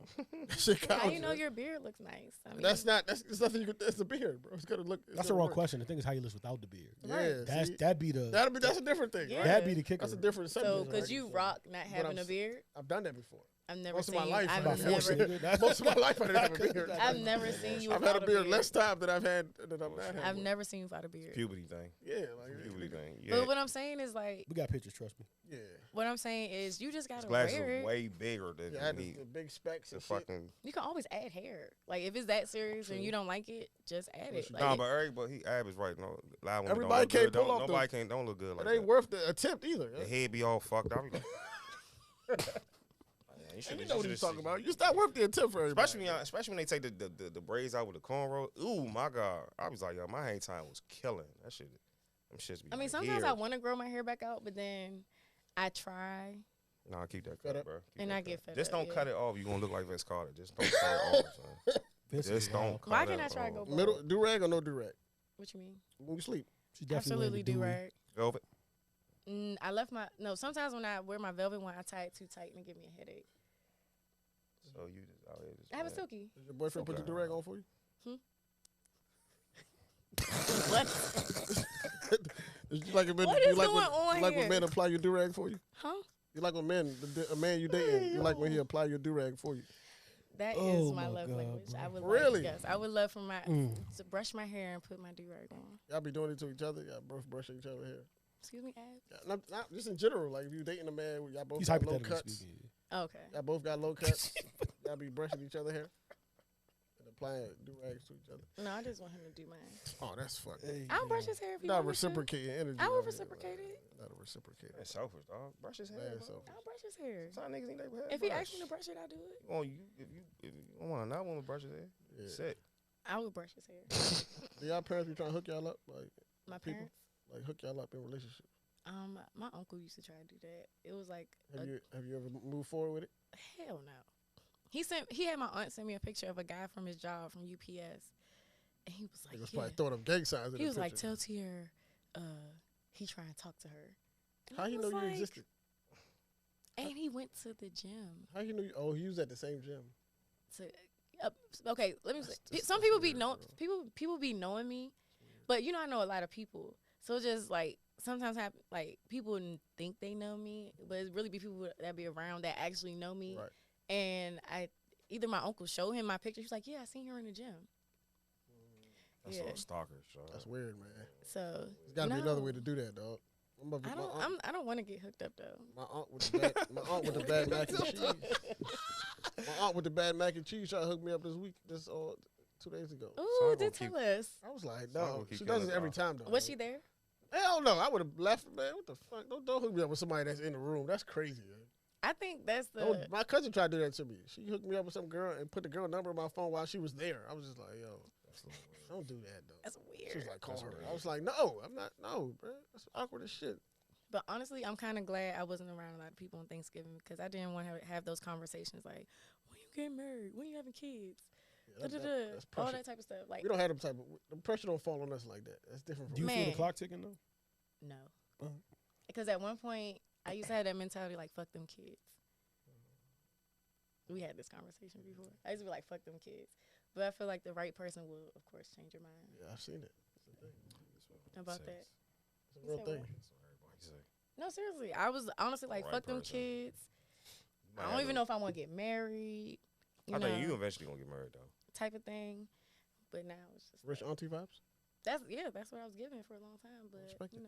That shit counts. How you know man. your beard looks nice? I mean, That's not. It's nothing you could. It's a beard, bro. It's gonna look. it's That's the gonna wrong work. question. The thing is how you look without the beard. Yeah, That's see? that'd be the That's a different thing. Yeah. Right? that'd be the kicker. That's a different subject. so because right? you rock not having a s- beard. I've done that before. I've never Most of seen my you. life, I've I've forcing never, it. That's- Most of my life, I didn't have a beard. I've never seen you. I've without had a beard less time than I've had that I'm not I've having. I've one. never seen you without a beard. Puberty thing. Yeah, like Puberty thing. Yeah. But what I'm saying is like, We got pictures, trust me. yeah. what I'm saying is you just His gotta glasses wear are it. way bigger than Yeah, I had me. the big specs The and shit. fucking You can always add hair. Like if it's that serious and True. you don't like it, just add it. True. Like, nah, but Eric, but Ab is right. No, lie women Everybody don't look can't good. pull Don't- off Nobody can't don't look good like It ain't that. worth the attempt either. The head be all fucked up. I be like, And you know what he's talking about. It's not worth the attempt for everybody. Especially when they take the braids out with the cornrow. Ooh, my God. I was like, yo, my hang time was killing. That shit, them shits be I mean, like sometimes here. I want to grow my hair back out, but then I try Nah, keep that Fed cut, up. bro. Keep and that I cut. get fed Just up. don't yeah. cut it off. You gonna look like Vince Carter. Just don't cut it off, son. Vince Just is don't wild. cut Why it can't I try to off. go bald? Middle do rag or no do rag What you mean? when you sleep. She definitely Absolutely do rag. Velvet? I left my Sometimes when I wear my velvet one, I tie it too tight and it give me a headache. So you just out here just I have a playing. silky. Does your boyfriend put the Okay. do rag on for you? What? You like a man, What you is like going when, on you like when here? men apply your do rag for you? Huh? You like when a man you dating, you like when he apply your do rag for you? That is Oh my my love God, language. bro. I would Really? Like, yes, I would love for my Mm. to brush my hair and put my do rag on. Y'all be doing it to each other. Y'all both brushing each other hair. Excuse me, Ab. Yeah, not just in general. Like if you dating a man, y'all both He's got low hypothetically cuts. speaking. Okay. Y'all both got low cuts. Y'all be brushing each other hair and applying do rags to each other. No, I just want him to do mine. Oh, that's fucking. Hey, I'll yeah. brush his hair if he Not want me to. reciprocating energy. I out will here, reciprocate man. it. Not a reciprocating. That's selfish, dog. Brush his hair. Man, bro. selfish. I'll brush his hair. Some niggas need their hair If he brushed. asks me to brush it, I'll do it. Oh, if you don't want to not want to brush his hair, Yeah. sick. I will brush his hair. Do y'all parents be trying to hook y'all up? Like My People? parents. like hook y'all up in relationships? My uncle used to try to do that. It was like Have you ever moved forward with it? hell no. He had my aunt send me a picture of a guy from his job from UPS, and he was He like, was yeah. probably throwing up gang signs in He the was like, picture. tell Tier, he trying to talk to her. And How I he was know you like- existed? And he went to the gym. How he knew? Oh, he was at the same gym. To okay, let me say. That's Some people be weird, know bro. people be knowing me, but I know a lot of people. So it's just like sometimes happen like people think they know me, but it's really be people that be around that actually know me. Right. And either my uncle showed him my picture. He's like, yeah, I seen her in the gym. That's Yeah. all stalkers. So. That's weird, man. So There's got to be another no. way to do that, dog. I don't want to get hooked up though. My aunt with the bad, my aunt with the bad mac and cheese. My aunt with the bad mac and cheese tried to hook me up this week. 2 days ago. Ooh, gonna did keep- tell us. I was like, Son no. will keep She does killing it every us, time though. Was she there? Hell no. I would have left, man. What the fuck? Don't hook me up with somebody that's in the room. That's crazy, man. I think that's the. My cousin tried to do that to me. She hooked me up with some girl and put the girl number on my phone while she was there. I was just like, yo, don't do that though. That's She weird. was like, call That's her. weird. I was like, no, I'm not. No, bro. That's awkward as shit. But honestly, I'm kind of glad I wasn't around a lot of people on Thanksgiving because I didn't want to have those conversations like, when you getting married, when you having kids, Yeah, that's all pressure. that type of stuff. Like, We don't have them type of the pressure don't fall on us like that. That's different Do from you feel the Man. clock ticking though? no. Oh. Because at one point, I used to have that mentality like, fuck them kids. We had this conversation before. I used to be like, fuck them kids. But I feel like the right person will, of course, change your mind Yeah, I've seen it. about that. It's a real said thing. No, seriously. I was honestly like, Right fuck them person. kids. I don't even know if I want to get married. I think you eventually gonna get married though. type of thing. But now it's just Rich like, auntie vibes. that's what I was given for a long time. But Respect it.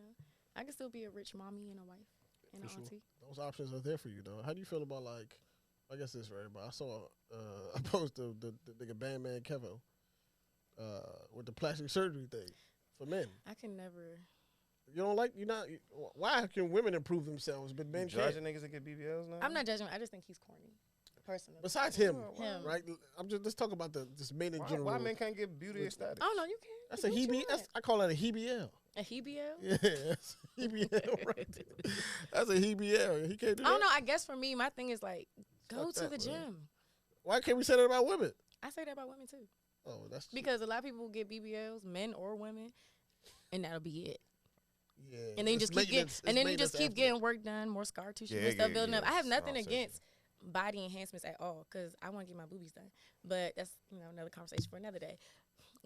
I can still be a rich mommy and a wife and For an sure. auntie. Those options are there for you, though. How do you feel about like? I guess this for everybody. I saw a post of the nigga Bandman Kevo with the plastic surgery thing for men. I can never. You don't like you not. Why can women improve themselves but men You can't? judging niggas that get BBLs now? I'm not judging. I just think he's corny, personally. Besides him, Him. right? Let's talk about this men in Why, general. why men can't get beauty aesthetics? Oh no, you can. That's You a do what you HEB. want. I call that a HEBL. A HEBL. Yeah, that's a HEBL right there. That's a HEBL. He can't do I don't that. know. I guess for me, my thing is like, go Fuck to that, the man. gym. Why can't we say that about women? I say that about women too, Oh, that's because a lot of people get BBLs, men or women, and that'll be it. yeah. And then you it's just keep getting, maintenance- and it's then you just maintenance keep after getting work done, more scar tissue Yeah, and stuff yeah, building up. yeah. I have nothing Sounds against body enhancements at all, because I want to get my boobies done. But that's another conversation for another day.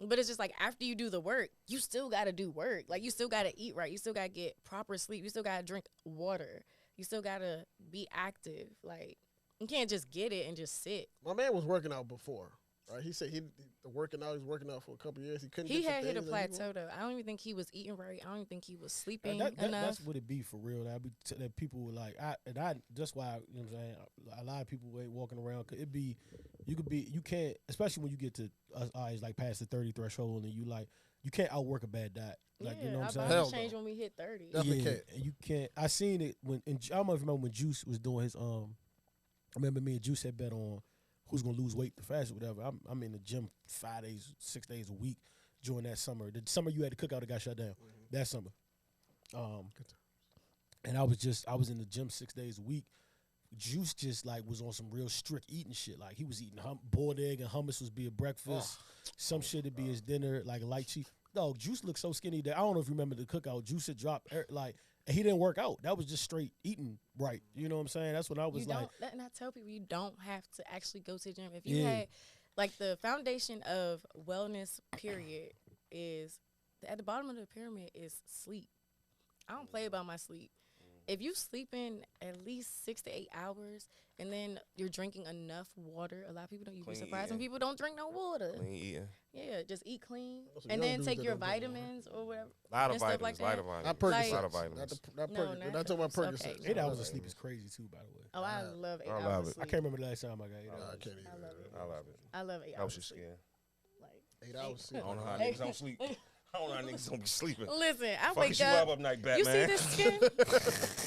But it's just like after you do the work, you still got to do work. Like you still got to eat right. You still got to get proper sleep. You still got to drink water. You still got to be active. Like You can't just get it and just sit. My man was working out before, right? He said he working out. He was working out for a couple years. He couldn't. He get the had hit a things that he plateau though. I don't even think he was eating right. I don't even think he was sleeping That- enough. that's what it be for real. That people were like, that's why, you know what I'm saying, a lot of people ain't walking around. Cause you can't, especially when you get to us eyes like past the 30 threshold, and you can't outwork a bad diet. Like, yeah, you know what I'm our saying? Hell bodies no. change when we hit 30. Definitely can't. And you can't. I seen it when, I don't know if you remember when Juice was doing his, I remember me and Juice had bet on who's gonna lose weight the fastest, whatever. I'm in the gym 5 days, 6 days a week during that summer. The summer you had to cook out, it got shut down. That summer. And I was in the gym 6 days a week. Juice just like was on some real strict eating shit. Like he was eating boiled egg and hummus was be a breakfast. Some shit to be his dinner, like a light cheese. Dog, Juice looked so skinny that I don't know if you remember the cookout. Juice had dropped like, and he didn't work out. That was just straight eating right. You know what I'm saying? That's when I was You like, don't, and I tell people you don't have to actually go to the gym. If you Yeah. had, like, the foundation of wellness, period, is at the bottom of the pyramid is sleep. I don't play about my sleep. If you sleeping at least 6 to 8 hours and then you're drinking enough water, a lot of people don't. You'd be Clean surprised when eating. people don't drink no water. Clean eating. Yeah, just eat clean Those are and young then dudes take that your don't drink no water. vitamins or whatever. A lot of And stuff vitamins. like lot that. of vitamins. Not Percocets. Percocets. A lot of Not vitamins. the No, Percocets. not We're not talking about those. Percocets. Okay. 8 hours of Not sleep that. is crazy too, by the way. Oh, I love 8 I hours love of it. sleep. I can't remember the last time I got 8 Nah, I hours. can't either. I love it. I love it. I love 8 hours Helps of your sleep. skin. Like, 8 hours. I sleep. don't know how Hey. niggas don't sleep. I don't know how niggas don't be sleeping. listen, I Fuck wake is you up up. night, You Batman? see this skin?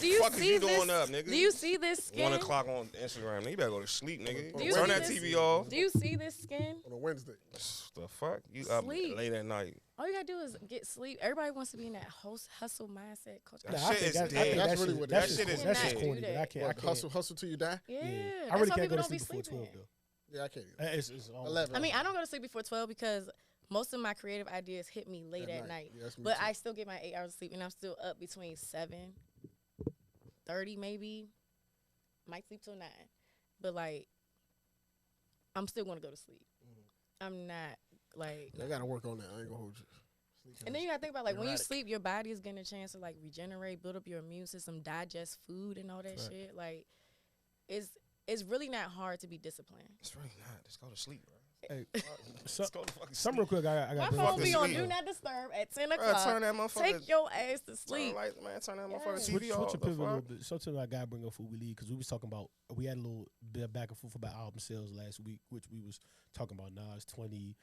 Do you Fuck is see you this? doing up, nigga? Do you see this skin? 1 o'clock on Instagram. Nigga, you better go to sleep, nigga. Do you Turn see that this? TV off. Do you see this skin? On a Wednesday. The fuck? You up Sleep. late at night. All you gotta do is get sleep. Everybody wants to be in that hustle mindset. Coach, That Nah, shit I think is that- I think dead. That's really what that it is. shit That shit that's is just dead. corny, but I can't. I What, can't. hustle till you die? yeah, I that's really why can't people go to don't be sleep before 12 sleeping. though. Yeah, I can't either. It's all 11. I mean, I don't go to sleep before 12 because most of my creative ideas hit me late at night. Yeah, that's me But too. I still get my 8 hours of sleep, and I'm still up between 7:30 maybe. Might sleep till 9, but like, I'm still gonna go to sleep. I'm not like. I gotta work on that. I ain't gonna hold you. And then you gotta think about like when you Erratic. sleep, your body is getting a chance to like regenerate, build up your immune system, digest food, and all that Right. shit. Like, it's really not hard to be disciplined. It's really not. Just go to sleep, bro. Hey, Just go to fucking some sleep. real quick. I My got phone to be on sleep. do not disturb at 10 Bro, o'clock. turn that motherfucker. Take your ass to sleep. Turn, man, turn that Yeah. motherfucker Switch TV off. to The pivot a little fuck? bit. Something I gotta bring up before we leave because we was talking about we had a little bit of back and forth about album sales last week, which we was talking about Nas 20,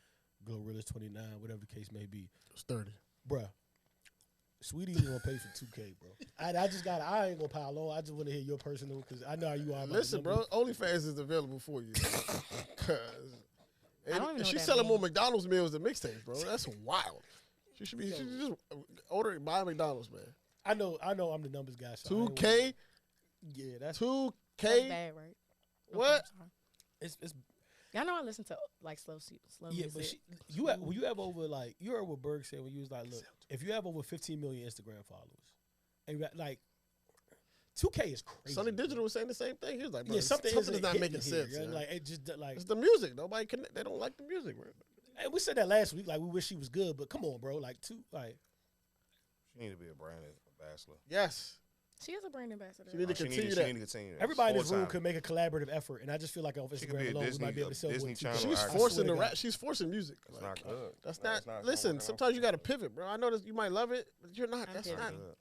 Glorilla's 29, whatever the case may be. It's 30. Bruh, Sweetie ain't gonna pay for 2K, bro. I ain't gonna pile on. I just want to hear your personal because I know how you are. About Listen, the bro, OnlyFans is available for you. I don't even know She's what that selling more means. McDonald's meals than mixtapes, bro. That's wild. She should just order it, buy McDonald's, man. I know. I'm the numbers guy. So I ain't 2K, wanna- Yeah, that's 2K. That's bad, right? Okay, What? I'm sorry. it's Y'all know I listen to like slow yeah, music. but when you have over like you heard what Berg said when you was like, look, if you have over 15 million Instagram followers, and you got, like 2K is crazy. Sonny Digital was saying the same thing. He was like, bro, Yeah, something isn't is not hitting making here, sense. yeah? Yeah. Like it just like It's the music. Nobody connect. They don't like the music, bro. and we said that last week. Like we wish she was good, but come on, bro. Like She need to be a brand ambassador. Yes. She is a brand ambassador. She need to She continue need that. to continue that. everybody in this room Full-time. could make a collaborative effort, and I just feel like on She could be Instagram a alone, Disney- we might be able to sell Disney more Channel 2K. She's actor. forcing I the swear to rap. God. She's forcing music. It's Like, not good. that's No, not. it's not Listen, working out sometimes for you her. got to pivot, bro. I know this. You might love it, but you're not. I'm That's pivoting. not.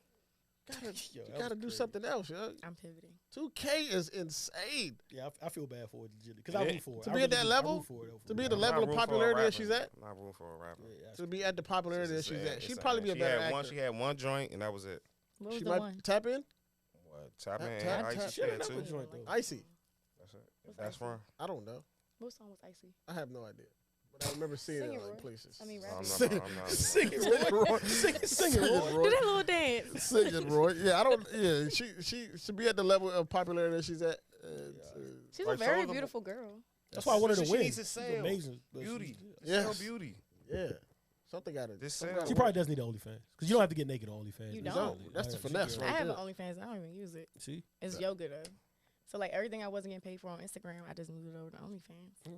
Good. Yo, You that got to was do crazy. something else, yo. I'm pivoting. 2K is insane. Yeah, I feel bad for it because I Yeah. root for it. To I be at really that do. I level, root for it, though, for to be real. at the I'm level not of rooting for a popularity that rapper. she's at, I'm not rooting for a rapper. Yeah, to be at the popularity that It's she's sad. at, she'd It's probably sad. be a She better had actor. She had one joint and that was it. What was She the might one? tap in. What? Tap in. Tap- Icy tap- She had shit another too. joint though. Icy. That's it. What's That's Icy? from. I don't know. What song was Icy? I have no idea. But I remember seeing Sing it it, in like Roy. places. I mean, I'm rap. not. I'm not. Sing it, Roy. Sing it, Sing it, Roy. Do that little dance. Sing it, Roy. Yeah, I don't. Yeah, she should be at the level of popularity that she's at. She's Like, a very show the- beautiful girl. That's why I wanted to She win. needs to She's sell. amazing. but Beauty. Yes. Sell beauty. Yeah, something got it. This something sale. gotta She work. probably does need an OnlyFans because you don't have to get naked on OnlyFans. You It's don't. only- That's the she finesse, can- right? I have there. an OnlyFans. I don't even use it. See, It's yoga though. So like everything I wasn't getting paid for on Instagram, I just moved it over to OnlyFans. I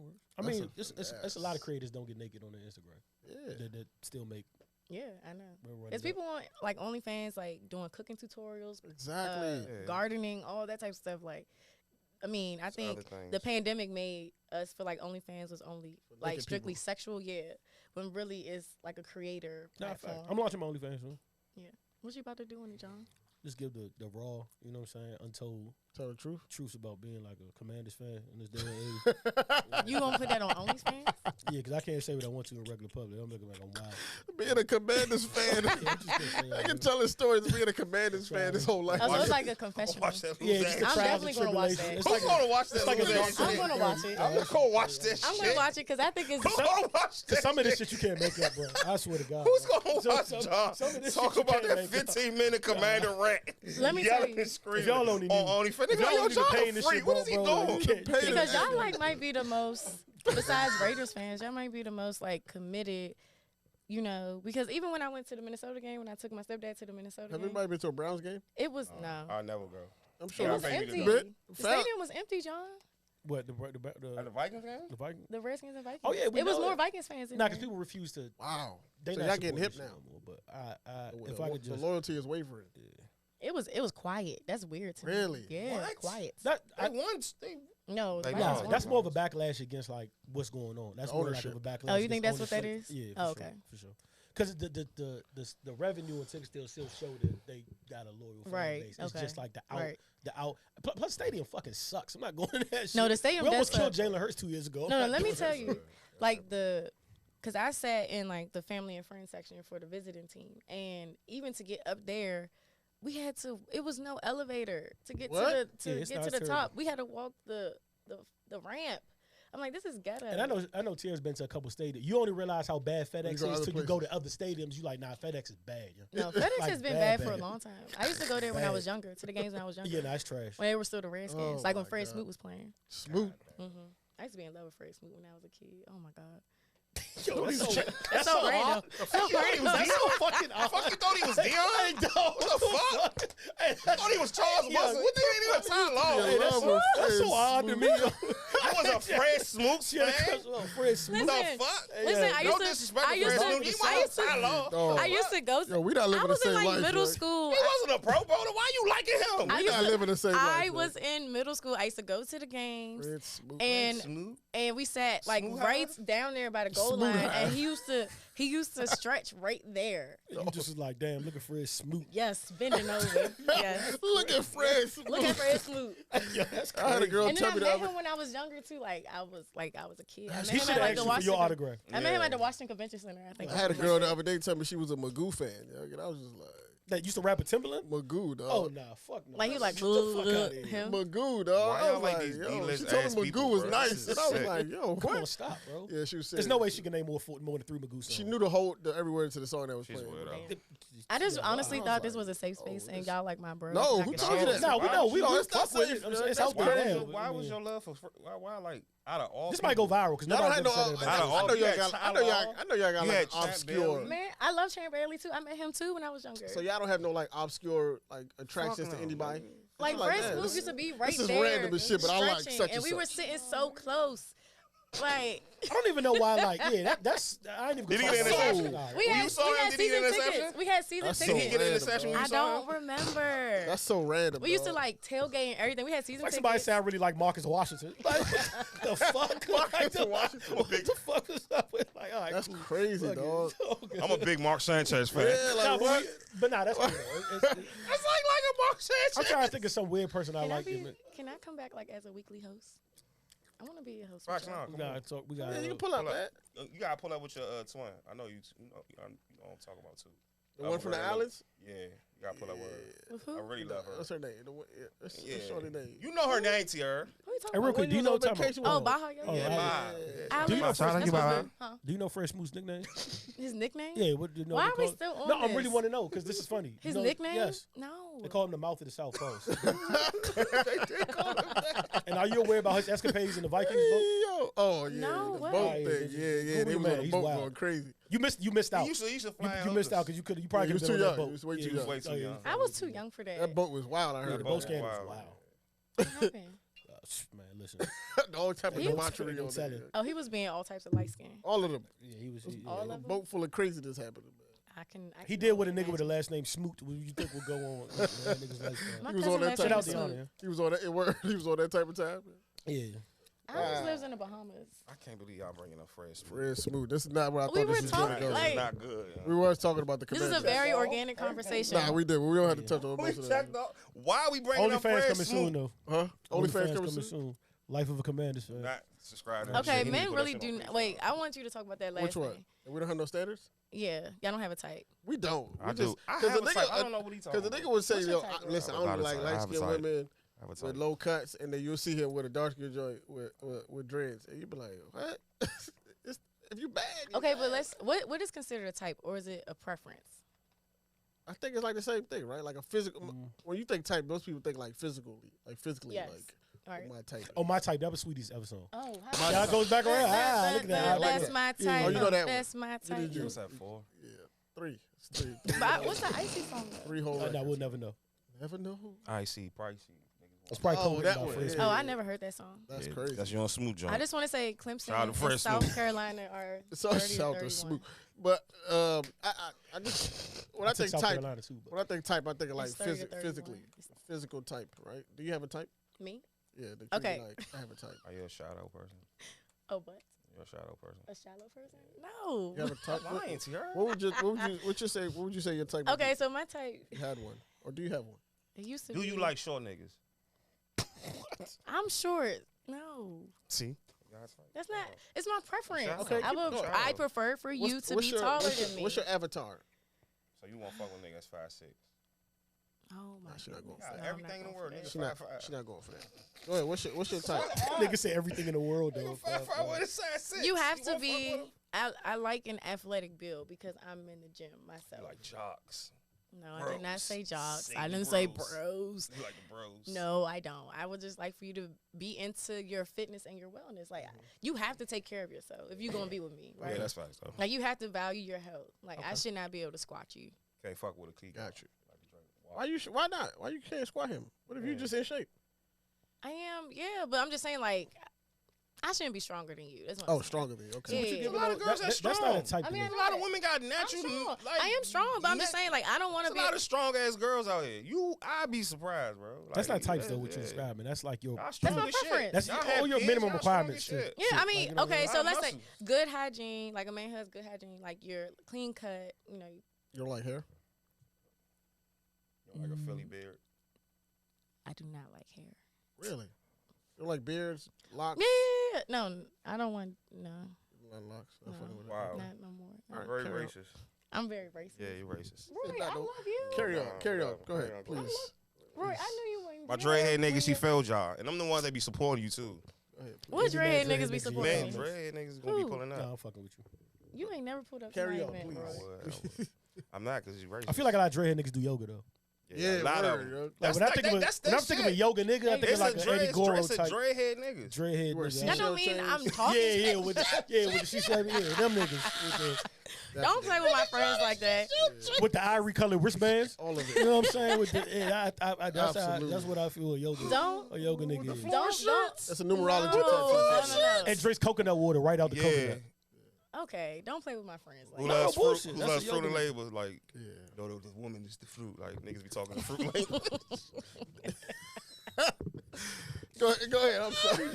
That's mean, a it's a lot of creators don't get naked on their Instagram Yeah. that still make. Yeah, I know. run There's it up. people on like OnlyFans like doing cooking tutorials, Exactly. Yeah. gardening, all that type of stuff. Like I mean, I It's think other things. the pandemic made us feel like OnlyFans was only like naked strictly people. sexual, when really it's like a creator Nah, fact. platform. I'm launching my OnlyFans soon. What you about to do on it, John? Just give the raw, you know what I'm saying, untold Tell the truth. truths about being like a Commanders fan in this day and age. You gonna put that on OnlyFans? Yeah, because I can't say what I want to in regular public. I'm looking like I'm wild. Being a Commanders fan. Yeah, I'm just gonna say, I can tell his stories of being a Commanders fan his whole life. Oh, so it's like a I'll confessional. watch that. Yeah, loser just the ass I'm trials definitely and gonna watch tribulations. that. It's Who's like gonna watch that? it's like a loser ass documentary. I'm shit? gonna watch it. I'm gonna watch that I'm shit. gonna watch it because I think it's. Who's gonna watch that? Some of this shit? shit you can't make up, bro. I swear to God. Who's bro. gonna watch John some of this talk shit you about can't that make up. 15-minute Commander rant? Let me tell yelling you. and screaming If y'all only knew- on OnlyFans. if Nigga, y'all yo, only John paying a this freak. shit, What is he bro, doing? you can't- Pay Because the- y'all like might be the most, besides Raiders fans, y'all might be the most like committed. You know, because even when I went to the Minnesota game, when I took my stepdad to the Minnesota Have game, anybody been to a Browns game? it was no. I'll never go. I'm It sure. Yeah, was I think empty. you did. The Fat- stadium was empty, John. What the At the Vikings game? the Vikings? The Redskins and Vikings. Oh, yeah, we it was know more it. Vikings fans. In Nah, there. because people refuse to. Wow. They So not y'all getting hip supporting now. this shit no more, but if The- I could just the loyalty is wavering. It was quiet. That's weird to Really? me. Yeah, What? quiet. that They I, won. No, the They Vikings lost. won. that's more of a backlash against like what's going on. That's The more like ownership. of a backlash. Oh, you think against that's what that ownership. is? Yeah. Oh, For sure, okay. for sure. Because the revenue and tickets still show that they got a loyal fan Right, base. It's okay. just like the Right. out. Plus, stadium fucking sucks. I'm not going to that shit. No, the stadium We almost does killed Jalen Hurts 2 years ago. I'm No, not let me doing tell that you, shit. like because I sat in like the family and friends section for the visiting team, and even to get up there, we had to. It was no elevator to get What? to Yeah, the it's get not to the terrible. top. We had to walk the ramp. I'm like, this is ghetto. And I know Tier's been to a couple stadiums. You only realize how bad FedEx go is other till you go to other stadiums. You like, nah, FedEx is bad. Yo. No, FedEx Like, has been bad, bad for a bad. long time. I used to go there when I Bad. was younger, to the games when I was younger. Yeah, nah, it's trash. When they were still the Redskins, Oh like when my Fred God. Smoot was playing. Smooth. I used to be in love with Fred Smoot when I was a kid. Oh my god, Yo, that's so, that's so random. So random. that's so fucking odd. Fuck, you thought he was Dion? Hey, dog, What the fuck? Hey, I thought he was Charles Yeah, Wilson. What the ain't even Ty Law? Yeah, Hey, that's, love with that's so Fred odd to me. Yo. I was a Fred Smoots Yeah, fan. Fred Smoot. The Listen, fuck? Listen, Yeah, I No used to, disrespect I to used Fred to, Smoot. He I was used Ty Law. Dog. I used to go. Yo, we not living I the was in same like life. middle Drake. school. He wasn't a pro bowler. Why you liking him? I We used not to- living the same life. I bro. was in middle school. I used to go to the games, Fred Smooth. and Smooth. we sat like Smooth right High? down there by the goal Smooth line, High. and he used to stretch right there. You just was like, damn, look at Fred Smoot. Yes, bending over. Yes, Look at Fred Smooth. look at Fred Smoot. Yo, that's I had a crazy. girl And then tell I me met that. him when I was younger too. Like I was a kid. I met He him should at have like asked the you for your Washington. autograph. I met him at the Washington Convention Center. I think. I had a girl the other day tell me she was a Magoo fan. Yo, and I was just like, That used to rap at Timberland? Magoo, dog. Oh, nah, fuck no. Like he was like, Get the fuck outta here. him. Magoo, dog. Why I y'all was like like, these yo, D-list she told ass me people, Magoo was bro? nice. This is And I was sick. like, yo, Come on, what? stop, bro. Yeah, she was saying. There's no way she can name more than 3 Magoo songs. She knew the every word to the song that was She's playing. weird, bro. though. I just honestly was thought this like, was a safe space, and this- y'all like my bro. No, and I who could told you share that? it. No, we know. We No, don't it's not fuck with safe, it. I'm yo. saying it's That's out there crazy. now. Why was your love for why like out of all This might go viral because Y'all don't nobody have ever no. said I about of know all, y'all you had got. I Tyler know y'all. Law. I know y'all got You like had Champ obscure. Bailey. Man, I love Champ Bailey too. I met him too when I was younger. So y'all don't have no like obscure like attractions Fuck to no. anybody. like Like Fred that. Smoot This- used to be right this is there, random as shit, but I like stretching, such and and we were such. sitting so close. Like I don't even know why. Like, yeah, that's. I ain't even. Did he gonna get talk interception? about it. we When had, you saw we him, had did he get season interception? tickets. We had season That's so Did he tickets. get an random, interception when dog. you I saw him? don't remember. That's so random. We used to dog. like tailgate and everything. We had season Like tickets. somebody sound really like Marcus Washington. Like, the fuck? Like, what the fuck was up with? Like, all right, That's cool. crazy, Fuck it. dog. Okay. I'm a big Mark Sanchez fan. Yeah, Nah, like but, what? but nah, that's cool. though. That's like a Mark Sanchez. I'm trying to think of some weird person I Can like. can I come back like as a weekly host? I want to be a host. Fox, with y'all. We gotta talk. We gotta. Yeah, you can pull up Pull up. that. You gotta pull up with your twin. I know you. You don't talk about too. The one from the islands. Yeah, you gotta pull up with her. With who? I really love her. What's her name? What's Yeah. shorty name? You know her name, Tier. Who you talking Hey, real about? quick, do you was know on what time? vacation Oh, with Baja. Yeah. Oh, Yeah, yeah. bye. Alex, Do you know that's Fresh what's Baja? good. Huh? Do you know Fresh Smooth's nickname? His nickname? Yeah. What do you know? Why they are we call- still on No, I this? really want to know because this is funny. His You know- nickname? Yes. No. They call him the mouth of the South Coast. They did call him that. And are you aware about his escapades in the Vikings boat? Yo. Oh yeah, No, the what? boat Yeah, thing. yeah, Yeah, yeah. Google They was man, on the he's boat wild. going crazy. You missed out. You used to fly. You missed out because you Yeah, probably he was could have too been on young. that He boat. was way too Yeah, young. Way too oh, yeah. young. I was too young for that. That boat was wild. I Yeah, heard the about boat that. scandal was Wow. wild. What happened? Man, listen. The whole type of He was debauchery on telling. there. Oh, he was being all types of light skin. All of them. Yeah, he was. All A of them? boat full of craziness happening. Man. I can He did with a only nigga with a imagine. last name Smoot. What you think will go on? That nigga's lifestyle. My He was cousin on that last type name Shout out is to Smoot. y'all, man. He was on that. He was on that type of time. Yeah. He just lives in the Bahamas. I can't believe y'all bringing up Fred Smith. Real smooth. This is not what I We thought were this was going talking, to go. like- It's not good. We was talking about the This is commanders. a very organic conversation. Nah, we did. We don't have to touch on We most of checked that. out. Why are we bringing up OnlyFans Fred coming soon Smith? though. Huh? OnlyFans coming soon? Life of a Commander's fan. Not subscribe to that Okay, shit. He need to men put that really shit do. on Not, Facebook. wait, I want you to talk about that last Which one? thing. We don't have no standards? Yeah, y'all don't have a type. We don't. I We do. I Because have the a type. nigga, I don't know what he talking because the about. nigga would say, What's yo, your type, bro? listen, I I have only a like type. I light have a skinned type. women I have a with type. low cuts, and then you'll see him with a dark skin joint with dreads, and you be like, what? If you bad, you Okay, but bad. what is considered a type, or is it a preference? I think it's like the same thing, right? Like a physical. Mm. When you think type, most people think like physically, Yes. like All right. my type. Oh, my type. That was Sweetie's episode. Oh, Y'all goes back around. Look at that. I like That's that. my type. Oh, you know that one. That's my did type. you. What's that for? Yeah, 3. It's 3. But what's the icy song? Though? 3 whole. No, records. we'll never know. Never know. I see, pricey. It's probably Oh, co-written that by one, Fred yeah. Smith. Oh, I never heard that song. That's Yeah, crazy. That's your smooth joint. I just want to say Clemson Shout out to and Fresh South Smoot. Carolina are So 30 to shout to 31. Smoot. But I just when I took think South type, Carolina too. But when I think type, I think of like It's 30 to 31. physically, physical type, right? Do you have a type? Me? Yeah. That you Okay. Like, I have a type. Are you a shadow person? Oh, what? You're a shadow person. A shallow person? No. You have a type. I'm lying to her. What would you say your type? would Okay, be? so my type, You had one, or do you have one? it used to Do be. you like short niggas? I'm short. No. See? That's not. It's my preference. Okay, I keep would. going. I prefer for you to be taller than me. What's your avatar? So you won't fuck with niggas 5'6"? Oh my Nah, she not goodness. going for No, that. I'm Everything in not the going world, for nigga. that. She not going for that. Go ahead. What's your type? nigga say everything in the world though. You have to be. I like an athletic build because I'm in the gym myself. Like jocks. No, I did not bros. say jocks. Say I didn't say bros. bros. You like the bros. No, I don't. I would just like for you to be into your fitness and your wellness. Like you have to take care of yourself if you're gonna be with me, right? Yeah, that's facts though. Like you have to value your health. Like I should not be able to squat you. Can't fuck with a key. Got you. Why not? Why you can't squat him? What if you just in shape? I am, yeah, but I'm just saying like I shouldn't be stronger than you. That's what I'm Oh, saying. stronger than you. Okay. Yeah. What you A giving lot on- of girls that's That's strong. not a type. I mean, of A nigga. lot of women got I'm natural. strong. Like, I am strong, but I'm just saying like I don't want There's to a be. lot of strong ass girls out here. I'd be surprised, bro. That's Like, not types though. yeah, What you're yeah. describing. That's like your. Y'all strong my as shit. preference. That's Y'all all have your kids, minimum y'all strong requirements. as shit. Yeah, I Shit, mean, like, you know, okay, a lot so of let's say muscle. good hygiene, like a man who has good hygiene, like you're clean cut, you know. You don't like hair? You know, like a Philly beard. I do not like hair. Really? You don't like beards, locks? Yeah, no, I don't want no, Not locks. Not No. fucking with that. Wow. not no more. All right, Very carry on. racist. I'm very racist. Yeah, you racist. Roy, not I no- love you. Carry on. Nah, Carry on. nah, Go ahead, carry on. please. Roy, I knew you wouldn't. My Yeah, dreadhead niggas, she yeah. failed y'all. And I'm the ones that be supporting you too. Go ahead, please. What Maybe dreadhead dreadhead niggas be niggas, supporting Man, yeah. me? dreadhead niggas gonna be Who? pulling No, up. I'm fucking with you. You ain't never pulled up Carry to my on, event, please. I Roy. would. I'm not because you racist. I feel like a lot of dreadhead niggas do yoga though. Yeah, a lot of word, them. yo. Like That's when I like think that- of that's when that I'm thinking of a shit. yoga nigga, I think It's of like a an Eddie dread, Goro it's a type dreadhead niggas. dreadhead You wear nigga. That seashell don't mean chains? I'm talking. Yeah, with the she said yeah, them niggas Don't play with my friends like that. with the ivory colored wristbands. All of You it. know what I'm saying? With the, yeah, that's Absolutely. what I feel a yoga Don't. a yoga nigga is. Don't. That's a numerology No, type. no, And drinks coconut water right out the Yeah. coconut. no. Okay, don't play with my friends like Who that. loves fruit? bullshit. Who That's loves a fruit yoga and nigga. labor? Like, Yeah. no, the woman is the fruit. Like, niggas be talking the fruit language. Go ahead. I'm sorry.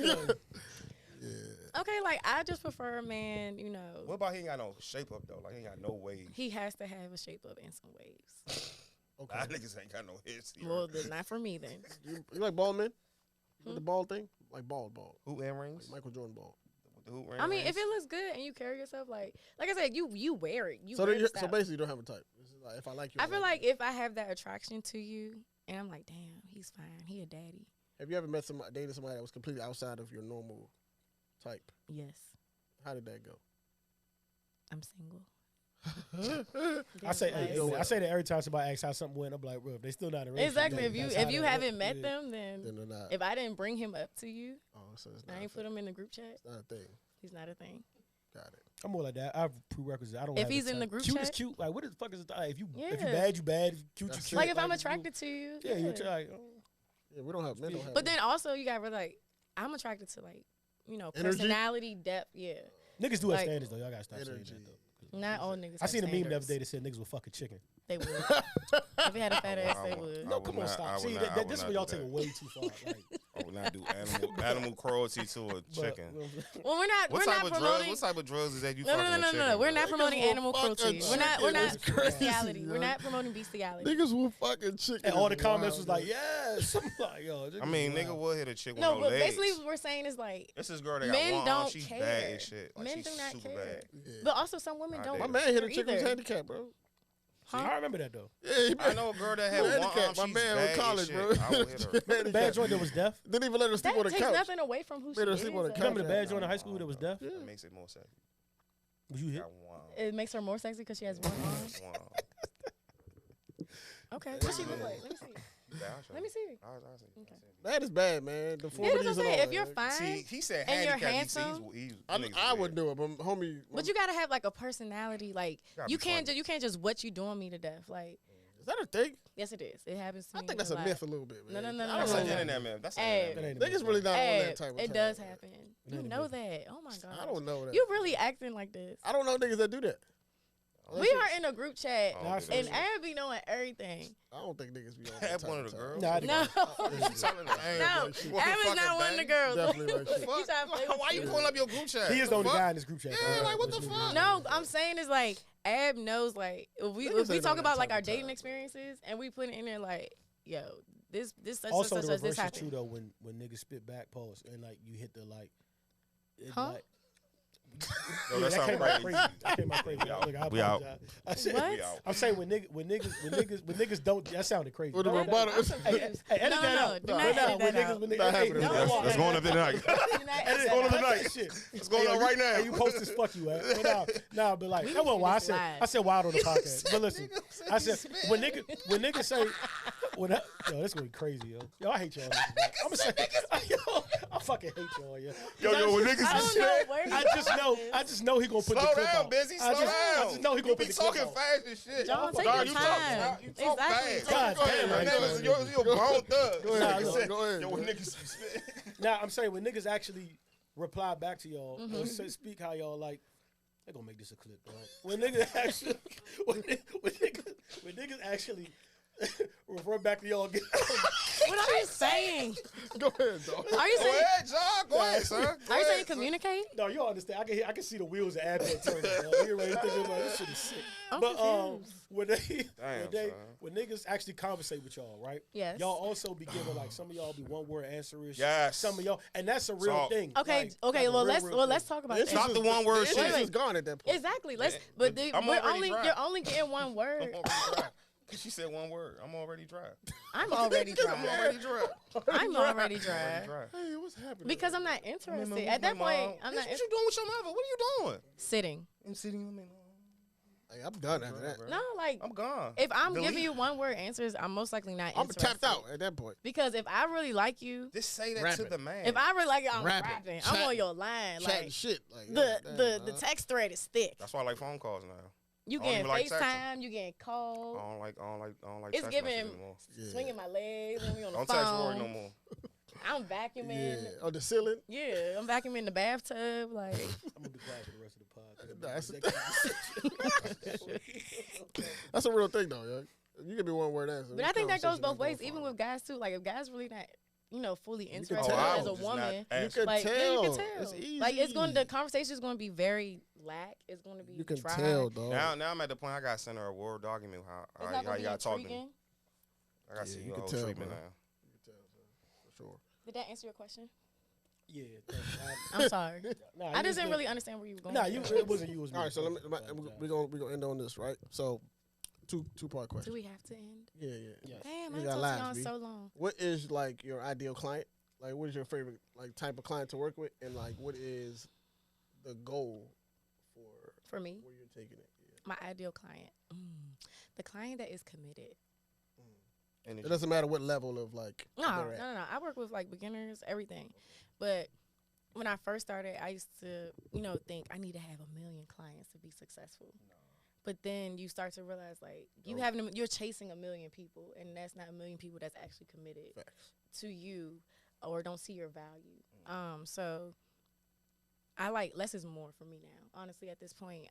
Yeah. Okay, like I just prefer a man, you know. What about he ain't got no shape up, though? Like, he ain't got no waves. He has to have a shape up and some waves. Okay. Nah, niggas ain't got no heads. Well, then not for me then. You like bald men? With the bald thing? Like bald. Hoop and rings? Like Michael Jordan bald. With the hoop I mean, rings? if it looks good and you carry yourself like I said, you wear it. You So, wear then the so style. basically, you don't have a type. This is like, if I like you, I feel like if I have that attraction to you, and I'm like, damn, he's fine. He a daddy. Have you ever dated somebody that was completely outside of your normal type? Yes, How did that go? I'm single. I say, hey, Go I say that every time somebody asks how something went, I'm like, bro, if they still not in a relationship, Exactly. then If that's how you that haven't look. met Yeah. them, then Then they're not. if I didn't bring him up to you, Oh, so it's not. I ain't put him in the group chat. It's not a thing. He's not a thing. Got it. I'm more like that. I have prerequisites. I don't. If have a he's in type. the group cute chat? is cute. Like what the fuck is it? Like, if you Yeah. bad, you bad. If you cute, you That's cute. Like if I'm it's attracted to you, yeah, you're like, oh. Yeah, we don't have men. Don't have. But then also you got to like, I'm attracted to like, you know, Energy? personality, depth. Yeah. Niggas do have Like- standards though. Y'all gotta stop saying Energy. that though. Not all niggas. I seen a have meme the other standards. day that said niggas were fucking chicken. They would. If it had a fat ass, they would. No, come on, stop. See, this is where y'all take it way too far. Like, I would not do animal cruelty to a chicken. Well, we're not promoting. What type of drugs is that you No. We're not promoting animal cruelty. We're not bestiality. We're not promoting bestiality. Niggas will fucking chicken. and all the comments was like, yes. I'm like, yo. I mean, nigga would hit a chick with No, no but legs. basically what we're saying is like This is girl that men got one don't arm. She's care. bad as shit. Like, men she's do not super care. bad. Yeah. But also some women I don't. did. My man hit a care chick with his either. handicap, bro. I remember that though. Yeah, I know a girl that had one arm. handicap. My She's man bad in college, as bro. shit. I would hit her. The bad joint that was deaf. Didn't even let her sleep on That the takes couch. nothing away from who she Made her is. sleep on the though. couch. Remember the bad joint in high school that was deaf? That makes it more sexy. Was you hit? Got one arm. It makes her more sexy because she has one arm. One arm. Okay, what she look like? Let me see. Yeah, I'll show Let you. me see. I'll see. Okay. That is bad, man. The Yeah, that's what I'm 40s and saying. all If you're that. fine, See, he said and you're handicap. handsome, I would do it, but homie. but you gotta have like a personality. Like Gotta you be can't funny. you can't just what you doing me to death. Like Is that a thing? yes, it is. It happens to I me. think that's a lot. myth a little bit, man. No. I That's don't an know. internet man. That's an Hey. internet That man. ain't Niggas really not on Hey, that type of it time. does happen. You That ain't know good. that. Oh my god. I don't know that. You really acting like this. I don't know niggas that do that. We are in a group chat, I don't Nah, think and so. Ab be knowing everything. I don't think niggas be on Have that type one of the time. girls. Nah, I No, You telling her? no. like shit. You want Ab to is fucking not one of the bang? girls. Definitely like shit. You trying to play with Why you pulling up your group chat? He is the only fuck? guy in this group chat. Yeah, like, what the fuck? No, I'm saying is like Ab knows like if we Niggas ain't talk on that about like type our of dating time. experiences and we put it in there like, yo, this such Also, such the such this reverse is true happened. though. When niggas spit back pause and like you hit the like, it, Huh? like Yo, that that sound came out crazy. crazy. That came out crazy. We out. Look, I We out. apologize. I said, What? We out. I'm saying when niggas don't. That sounded crazy. With the Don't- rebuttal. I'm Hey, confused. hey, edit No, that no, out. do not Right now, edit when that niggas, out. when Not niggas, happening. Don't That's walk that's going up tonight. Do not Edit edit all that of the out. night. Shit. What's going Hey, on yo, right now? Hey, you post this fuck you, eh? But but like We that need wasn't to why I do this said live. I said wild on the podcast. But listen, I said when niggas say yo, this gonna be crazy, yo, I hate y'all. I'm gonna say, yo, I fucking hate y'all, yo. Yo, when niggas I be don't shit. know where I just know he gonna put the Slow clip down, out. busy. Slow I down. just know he gonna You put be the clip talking out. fast as shit. John, take Dog, your you time. talk Exactly. fast. God damn, Man, right, listen, right. you're a grown thug. Go ahead, go ahead. Yo, when bro. niggas be spit. Now I'm saying when niggas actually reply back to y'all or say, speak how y'all like, they gonna make this a clip, dog. When niggas actually, when niggas actually refer back to y'all again. What are you saying? Go ahead, dog. Are you Go saying? ahead, John. Go ahead, son. Go Are you ahead, saying son. communicate? No, you don't understand. I can see the wheels of Advent turning. You're ready to think about this shit is sick. I'm But confused. when niggas actually conversate with y'all, right? Yes. Y'all also be giving like some of y'all be one word answerish. Yes. Some of y'all, and that's a real Talk. thing. Okay, Like, okay. like a Well, real let's thing. talk about It's that. Not the one word The shit. interest is gone at that point. Exactly. Let's. Yeah, But I'm we're already only dry. you're only getting one I'm word. already dry. She said one word. I'm already dry. I'm already I'm dry. already dry. I'm already Already dry. dry. Hey, what's happening? Because I'm not interested. At that point, I'm not What you doing with your mother? What are you doing? sitting. I'm sitting with me. Hey, I'm done after that. No, like I'm gone. if I'm Delete. giving you one word answers, I'm most likely not I'm interested. tapped out at that point. Because if I really like you, Just say that Rap to it. the man. if I really like you, I'm Rapping, rapping. I'm chatting, on your line. Chatting Like shit. Like the goddamn, the dog. text thread is thick. That's why I like phone calls now. You I don't getting even like texting. FaceTime, you getting I called, don't like It's text giving- messages anymore. Yeah. swinging my legs when we on the Don't phone. text Rory no more. I'm vacuuming. Yeah, on the ceiling. Yeah, I'm vacuuming the bathtub. Like I'm gonna be quiet for the rest of the podcast. That's a real thing though, yo. You give me one word answer. But I think that goes both ways, even with guys too. Like if guys really not, fully can interested tell. as I a was just woman, not You can like tell. yeah, you can tell. It's easy. Like it's going, the conversation is going to be very lack. It's going to be You can dry. tell, dog. Now I'm at the point I got to send her a Word document It's how not going you to got be to talk to me. intriguing. I got to see Yeah, you your can whole tell, treatment bro. now. For sure. Did that answer your question? Yeah. thanks. I'm sorry. Nah, I you just didn't good. really understand where you were going. Nah, with you. that. It wasn't you. It was me. All right, so Apologize. we're gonna end on this, right? So, two-part question. Do we have to end? Yeah. Yeah. Damn, You I got talked to live, y'all B. so long. What is like your ideal client? Like, what is your favorite like type of client to work with, and like, what is the goal For me, where you're taking it? Yeah. my ideal client, the client that is committed. And It doesn't matter what level of like. No. they're at. I work with like beginners, everything. But when I first started, I used to, think I need to have 1 million clients to be successful. But then you start to realize like you're chasing 1 million people, and that's not 1 million people that's actually committed Facts. to you or don't see your value. So I like less is more for me now. Honestly, at this point,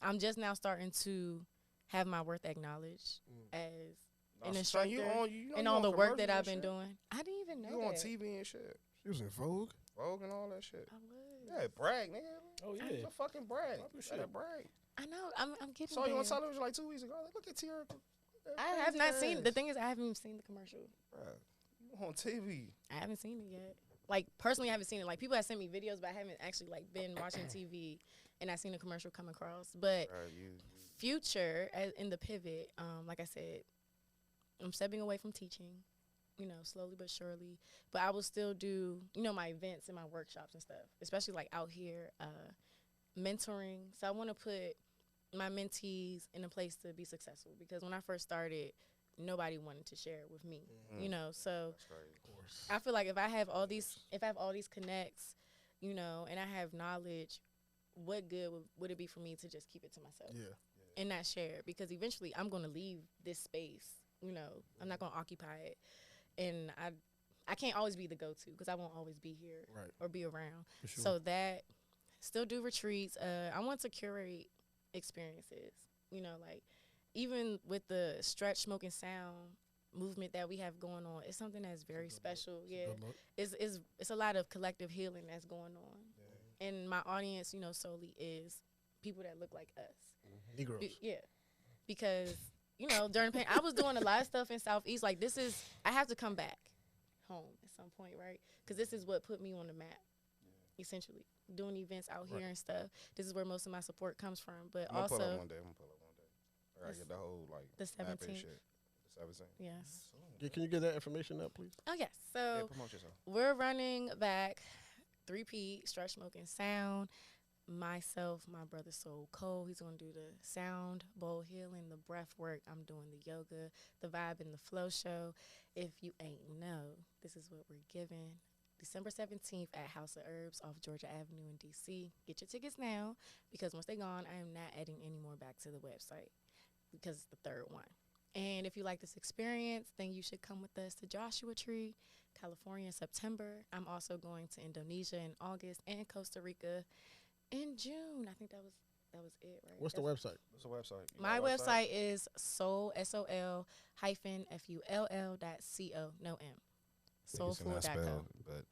I'm just now starting to have my worth acknowledged as an instructor and all the work that I've been doing. I didn't even know You that. on TV and shit. She was in Vogue. Vogue and all that shit. I was. Yeah, brag, nigga. Oh It's yeah. a fucking brag. Proper Shit. shit. Brag. I know. I'm getting Saw you on there. television like 2 weeks ago. Like, look at Tierra. I have not seen. The thing is, I haven't even seen the commercial. Bruh, you on TV. I haven't seen it yet. Like personally, I haven't seen it. Like people have sent me videos, but I haven't actually like been watching TV and I seen the commercial come across. But future in the pivot, like I said, I'm stepping away from teaching, slowly but surely. But I will still do, my events and my workshops and stuff, especially like out here, mentoring. So I want to put my mentees in a place to be successful because when I first started, nobody wanted to share it with me, So I feel like if I have all these connects, and I have knowledge, what good would it be for me to just keep it to myself and not share? Because eventually I'm going to leave this space, I'm not going to occupy it. And I can't always be the go-to because I won't always be here or be around. Sure. So that still do retreats. I want to curate experiences, like even with the stretch, smoke, and sound movement that we have going on, it's something that's very special. It's a lot of collective healing that's going on, and my audience, solely is people that look like us, Negroes. Because during the I was doing a lot of stuff in Southeast. Like I have to come back home at some point, right? Because this is what put me on the map, essentially doing events out here and stuff. This is where most of my support comes from. But I'm also, pull up one day. I gotta get the whole the map and 17th. shit. The 17th. Yes. Yeah, can you get that information up, please? Oh yes. Yeah, So promote yourself. we're running back 3P, Stretch, Smoke, and Sound. Myself, my brother Soul Cole, he's going to do the sound, bowl healing, the breath work. I'm doing the yoga, the vibe, and the flow show. If you ain't know, this is what we're giving. December 17th at House of Herbs off Georgia Avenue in D.C. Get your tickets now because once they're gone, I am not adding any more back to the website because it's the third one. And if you like this experience, then you should come with us to Joshua Tree, California in September. I'm also going to Indonesia in August and Costa Rica in June. I think that was it, right? What's the website? What's the website? You My got a website is soul-full.co. No M. Soulful.co. But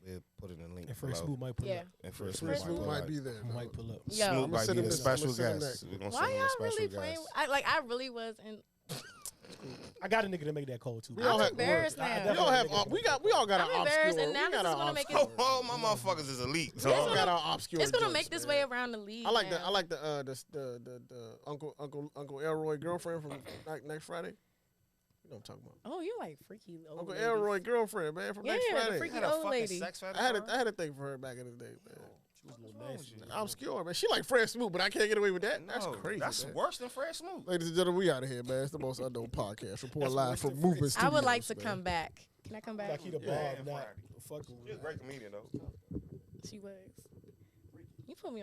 we'll put it in the link And First below. Smoot might pull Yeah. up. And First First Smoot Smoot might be there. man. Might pull up. Yo. Smoot I'ma might send be him the this- I'ma special send him guest. that. We're gonna Why send him a y'all really special playing? guest. I really was in. I got a nigga to make that call too. We all I'm have- embarrassed I now. We definitely all have. make that We all got I'm our embarrassed, obscure. and now we this got is our gonna make it- obscure. Oh, my motherfuckers is elite. We So all got our obscure. It's gonna joints, make this man. way around the league. I like now. the the Uncle Elroy girlfriend from next Friday. You know what I'm talking about? Oh, you like freaky old Uncle ladies. Elroy girlfriend, man, from Yeah, next the Friday. freaky had a old fucking lady. sex fetish I had for her? a thing for her back in the day, man. She was a little nasty. Obscure, man. She like Fred Smoot, but I can't get away with that. That's No, crazy. That's man. worse than Fred Smoot. Ladies and gentlemen, we out of here, man. It's the most unknown podcast. Report That's live worse from than Movement Fred. Studios. I would like to man. come back. Can I come back? Like he the Yeah, Bob, not Friday. fucking. She's a great comedian though. She was. You put me